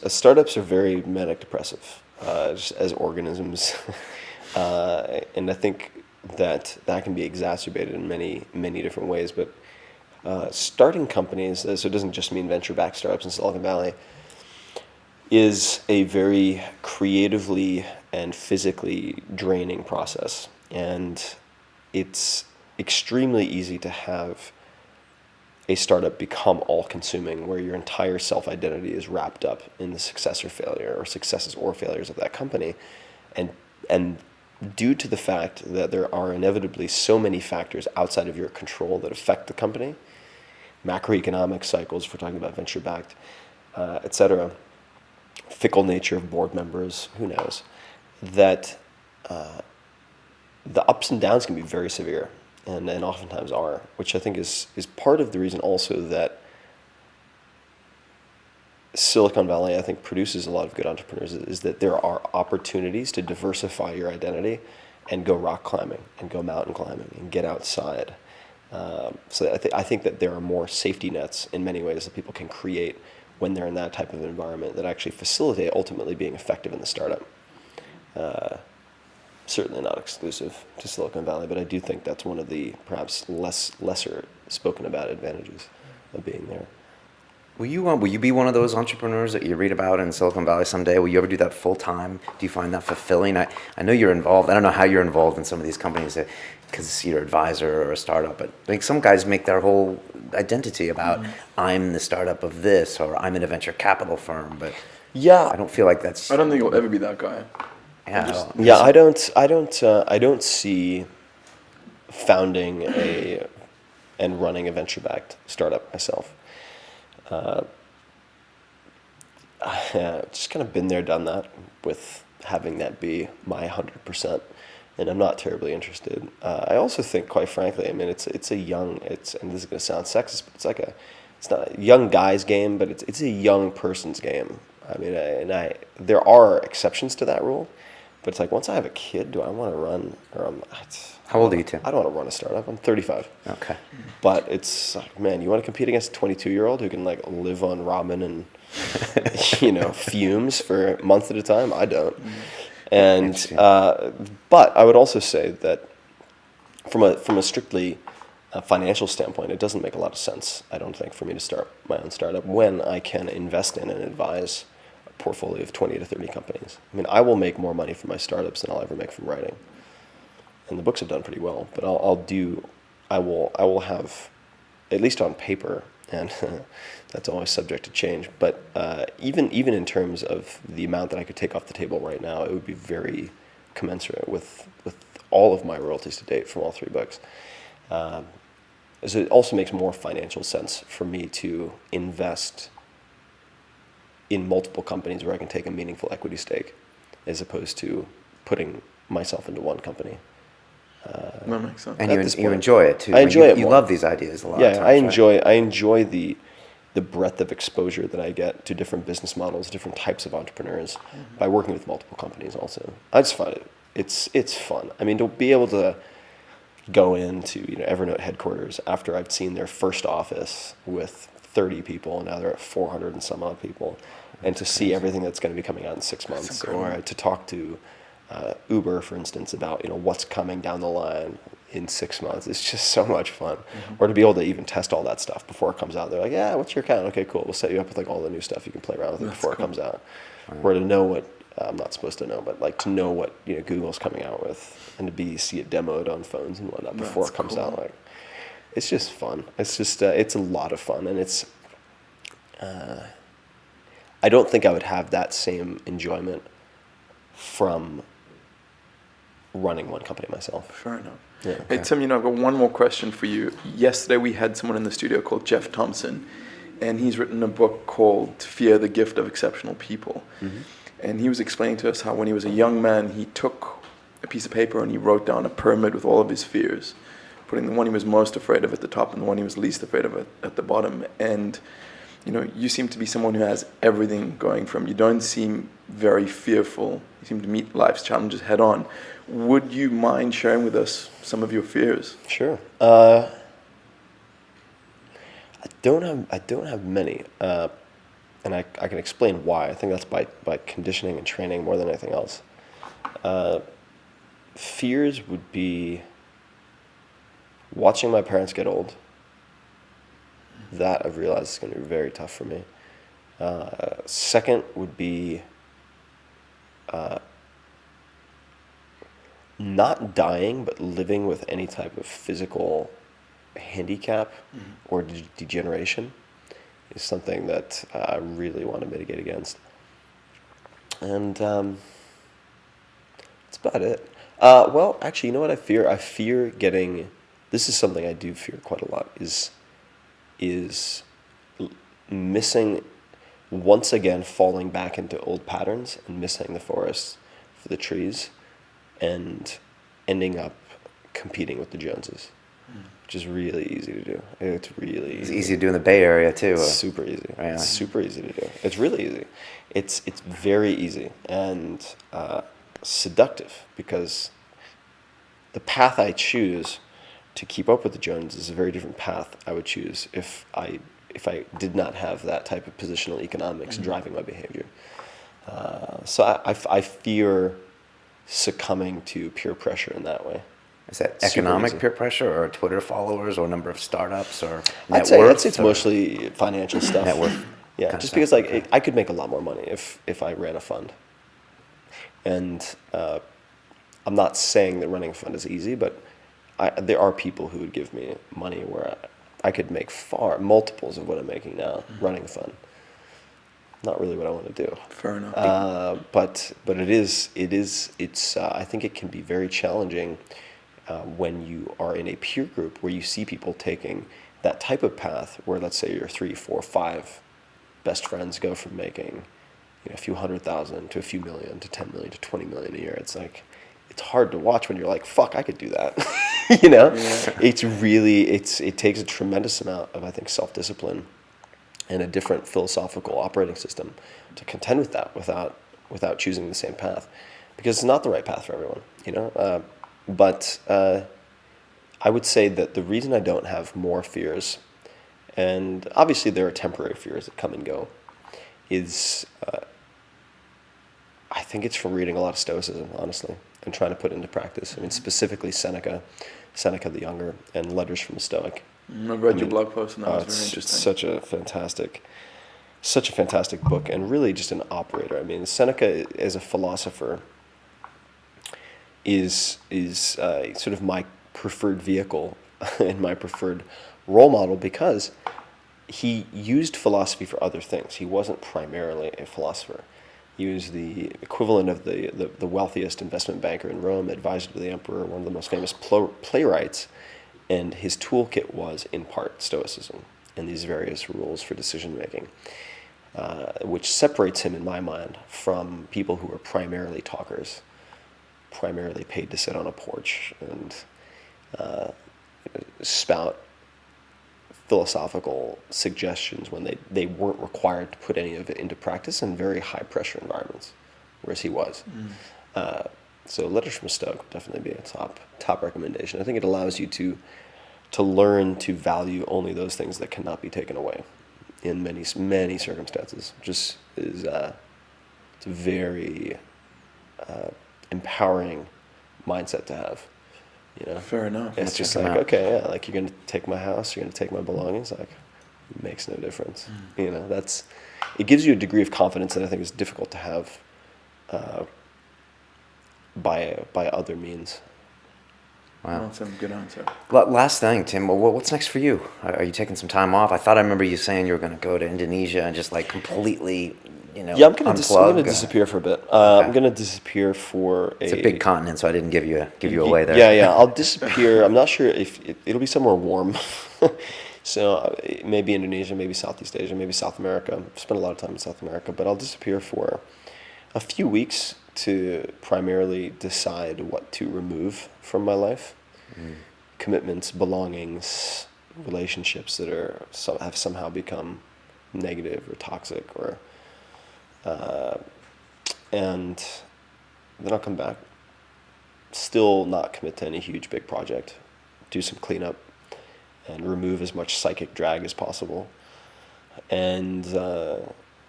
are very manic depressive, just as organisms, and I think that can be exacerbated in many different ways. But starting companies, so it doesn't just mean venture-backed startups in Silicon Valley, is a very creatively and physically draining process, and it's extremely easy to have a startup become all-consuming, where your entire self-identity is wrapped up in the success or failure, or successes or failures of that company, and due to the fact that there are inevitably so many factors outside of your control that affect the company, macroeconomic cycles, if we're talking about venture-backed, etc., fickle nature of board members, who knows, that the ups and downs can be very severe. And oftentimes are, which I think is part of the reason also that Silicon Valley, I think, produces a lot of good entrepreneurs is that there are opportunities to diversify your identity and go rock climbing and go mountain climbing and get outside. So I think that there are more safety nets in many ways that people can create when they're in that type of environment that actually facilitate ultimately being effective in the startup. Certainly not exclusive to Silicon Valley, but I do think that's one of the perhaps lesser spoken about advantages of being there. Will you be one of those entrepreneurs that you read about in Silicon Valley someday? Will you ever do that full time? Do you find that fulfilling? I know you're involved. I don't know how you're involved in some of these companies because you're an advisor or a startup, but like some guys make their whole identity about I'm the startup of this or I'm in a venture capital firm. But Yeah, I don't feel like that's. I don't think you'll ever be that guy. Yeah, I don't see founding and running a venture-backed startup myself. Just kind of been there, done that with having that be my 100%, and I'm not terribly interested. I also think, quite frankly, I mean, and this is going to sound sexist, but it's not a young guy's game, but it's a young person's game. I mean, there are exceptions to that rule, but it's like once I have a kid, do I want to run? How old are you, Tim? I don't want to run a startup. I'm 35. Okay. But it's like, man, you want to compete against a 22-year-old who can like live on ramen and fumes for a month at a time? I don't. And but I would also say that from a strictly financial standpoint, it doesn't make a lot of sense, I don't think, for me to start my own startup when I can invest in and advise a portfolio of 20 to 30 companies. I mean, I will make more money from my startups than I'll ever make from writing. And the books have done pretty well, but I will have, at least on paper, and that's always subject to change, but even in terms of the amount that I could take off the table right now, it would be very commensurate with all of my royalties to date from all three books. So it also makes more financial sense for me to invest in multiple companies where I can take a meaningful equity stake, as opposed to putting myself into one company. That makes sense. And you enjoy it too. I enjoy it You more. love these ideas a lot. Yeah, of times, I enjoy the breadth of exposure that I get to different business models, different types of entrepreneurs by working with multiple companies. Also, I just find it's fun. I mean, to be able to go into Evernote headquarters after I've seen their first office with 30 people, and now they're at 400 and some odd people, and to see everything that's going to be coming out in 6 months, or to talk to Uber, for instance, about what's coming down the line in 6 months. It's just so much fun. Or to be able to even test all that stuff before it comes out. They're like, yeah, what's your account? Okay, cool. We'll set you up with like all the new stuff. You can play around with it before it comes out. Or to know what I'm not supposed to know, but like to know what Google's coming out with, and to see it demoed on phones and whatnot before it comes out. Like, it's just fun. It's just it's a lot of fun, and it's. I don't think I would have that same enjoyment from running one company myself. Fair enough. Yeah. Hey, Tim, I've got one more question for you. Yesterday we had someone in the studio called Jeff Thompson, and he's written a book called Fear, the Gift of Exceptional People. And he was explaining to us how when he was a young man, he took a piece of paper and he wrote down a pyramid with all of his fears, putting the one he was most afraid of at the top and the one he was least afraid of at the bottom. And you seem to be someone who has everything going for him. You don't seem very fearful. You seem to meet life's challenges head on. Would you mind sharing with us some of your fears? Sure. I don't have many, and I can explain why. I think that's by conditioning and training more than anything else. Fears would be watching my parents get old. That I've realized is going to be very tough for me. Second would be not dying, but living with any type of physical handicap or degeneration is something that I really want to mitigate against. And that's about it. Well, actually, you know what I fear? I fear getting. This is something I do fear quite a lot. Is missing, once again, falling back into old patterns and missing the forest for the trees, and ending up competing with the Joneses. which is really easy to do. It's really It's easy to do in the Bay Area too. It's super easy. Right. It's super easy to do. It's really easy. It's very easy and seductive, because the path I choose to keep up with the Joneses is a very different path I would choose if I did not have that type of positional economics driving my behavior. So I fear succumbing to peer pressure in that way. Is that Super economic easy. peer pressure, or Twitter followers, or number of startups, or I'd net say worth? it's or mostly financial stuff. net worth. Yeah, kind of just stuff, because like okay. I could make a lot more money if I ran a fund. And I'm not saying that running a fund is easy, but there are people who would give me money where I could make multiples of what I'm making now running a fund. Not really what I want to do. Fair enough. But it's I think it can be very challenging when you are in a peer group where you see people taking that type of path, where let's say your 3, 4, 5 best friends go from making a few $100,000 to a few million to 10 million to 20 million a year. It's like, it's hard to watch when you're like, fuck, I could do that. Yeah. It's really, it takes a tremendous amount of, I think, self-discipline and a different philosophical operating system to contend with that without choosing the same path, because it's not the right path for everyone, but I would say that the reason I don't have more fears, and obviously there are temporary fears that come and go, is I think it's from reading a lot of Stoicism, honestly, and trying to put it into practice. I mean, specifically Seneca the Younger, and Letters from a Stoic. I read your blog post, and that was very It's interesting. such a fantastic book, and really just an operator. I mean, Seneca as a philosopher is sort of my preferred vehicle and my preferred role model, because he used philosophy for other things. He wasn't primarily a philosopher. He was the equivalent of the wealthiest investment banker in Rome, advisor to the emperor, one of the most famous playwrights, and his toolkit was in part Stoicism and these various rules for decision making, which separates him, in my mind, from people who are primarily talkers, primarily paid to sit on a porch and spout philosophical suggestions when they weren't required to put any of it into practice in very high pressure environments, whereas he was. So Letters from a Stoic would definitely be a top recommendation. I think it allows you to learn to value only those things that cannot be taken away in many circumstances. Just is it's a very empowering mindset to have. Fair enough. It's just like, okay, yeah, like, you're going to take my house, you're going to take my belongings, like, it makes no difference. It gives you a degree of confidence that I think is difficult to have by other means. Wow. That's a good answer. Last thing, Tim, what's next for you? Are you taking some time off? I thought I remember you saying you were going to go to Indonesia and just like completely, Yeah, I'm going to unplug. disappear for a bit. Okay. I'm going to disappear for It's a big continent, so I didn't give you away there. Yeah, I'll disappear. I'm not sure if it'll be somewhere warm. So maybe Indonesia, maybe Southeast Asia, maybe South America. I've spent a lot of time in South America, but I'll disappear for a few weeks to primarily decide what to remove from my life. Commitments, belongings, relationships that have somehow become negative or toxic, or and then I'll come back. Still not commit to any huge big project. Do some cleanup and remove as much psychic drag as possible, and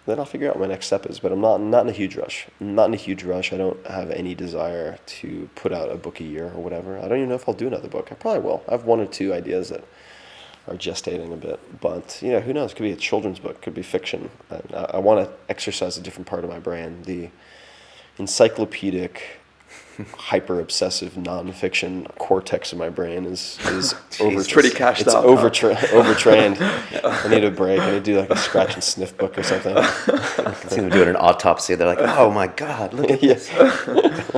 then I'll figure out what my next step is. But I'm not in a huge rush. I don't have any desire to put out a book a year or whatever. I don't even know if I'll do another book. I probably will. I have 1 or 2 ideas that are gestating a bit. But who knows? It could be a children's book. It could be fiction. And I want to exercise a different part of my brain. The encyclopedic, hyper-obsessive nonfiction cortex of my brain is pretty cashed out. Overtrained. I need a break. I need to do like a scratch and sniff book or something. I can see them doing an autopsy. They're like, oh my God, look at this.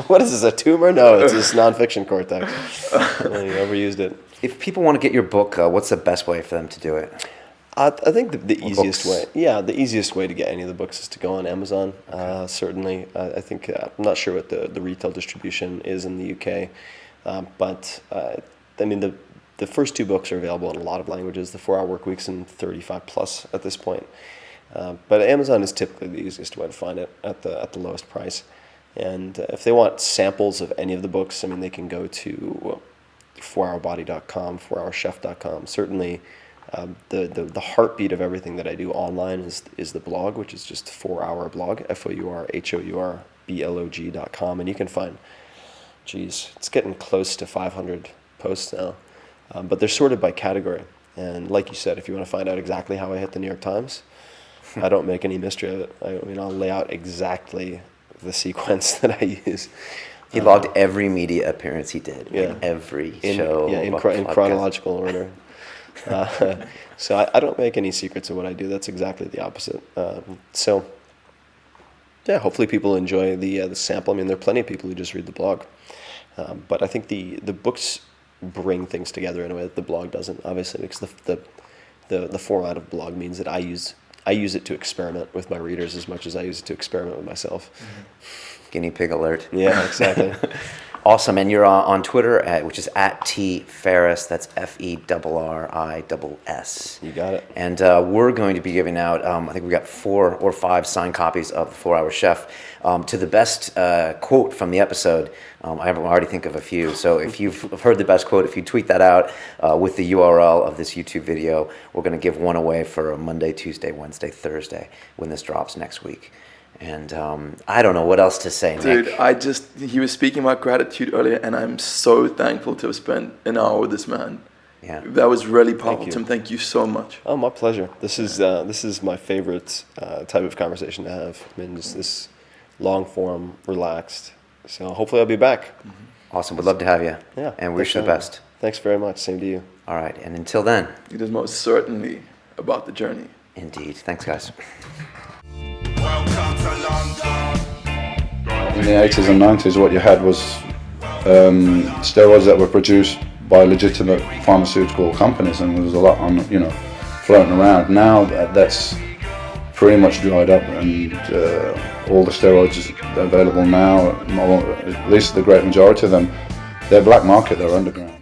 What is this, a tumor? No, it's this nonfiction cortex. You overused it. If people want to get your book, what's the best way for them to do it? I think the easiest books? way, the easiest way to get any of the books is to go on Amazon. Certainly, I think I'm not sure what the retail distribution is in the UK, but I mean the first 2 books are available in a lot of languages. The 4 Hour Work Week's in 35 plus at this point. But Amazon is typically the easiest way to find it at the lowest price. And if they want samples of any of the books, I mean, they can go to 4hourbody.com, 4hourchef.com. Certainly, the heartbeat of everything that I do online is the blog, which is just 4hour blog, FOURHOURBLOG.com. And you can find, it's getting close to 500 posts now. But they're sorted by category. And like you said, if you want to find out exactly how I hit the New York Times, I don't make any mystery of it. I mean, I'll lay out exactly the sequence that I use. He logged every media appearance he did, Yeah. like every show. In podcast. chronological order. So I don't make any secrets of what I do. That's exactly the opposite. So yeah, hopefully people enjoy the sample. I mean, there are plenty of people who just read the blog. But I think the books bring things together in a way that the blog doesn't, obviously, because the format of blog means that I use it to experiment with my readers as much as I use it to experiment with myself. Guinea pig alert. Yeah, exactly. Awesome. And you're on Twitter, which is @TFerriss. That's FERRISS. You got it. And we're going to be giving out, I think we got 4 or 5 signed copies of The 4 Hour Chef to the best quote from the episode. I already think of a few. So if you've heard the best quote, if you tweet that out with the URL of this YouTube video, we're going to give one away for a Monday, Tuesday, Wednesday, Thursday when this drops next week. And I don't know what else to say, Dude, Nick. he was speaking about gratitude earlier, and I'm so thankful to have spent an hour with this man. Yeah. That was really powerful, you. Tim. Thank you so much. Oh, my pleasure. This is my favorite type of conversation to have. I mean, just this long form, relaxed. So hopefully I'll be back. Awesome. Would love to have you. Yeah. And wish you the thanks, best. Thanks very much. Same to you. All right. And until then, It is most certainly about the journey. indeed. Thanks, guys. Welcome to London. In the 80s and 90s, what you had was steroids that were produced by legitimate pharmaceutical companies, and there was a lot on, floating around. Now that's pretty much dried up, and all the steroids available now, at least the great majority of them, they're black market, they're underground.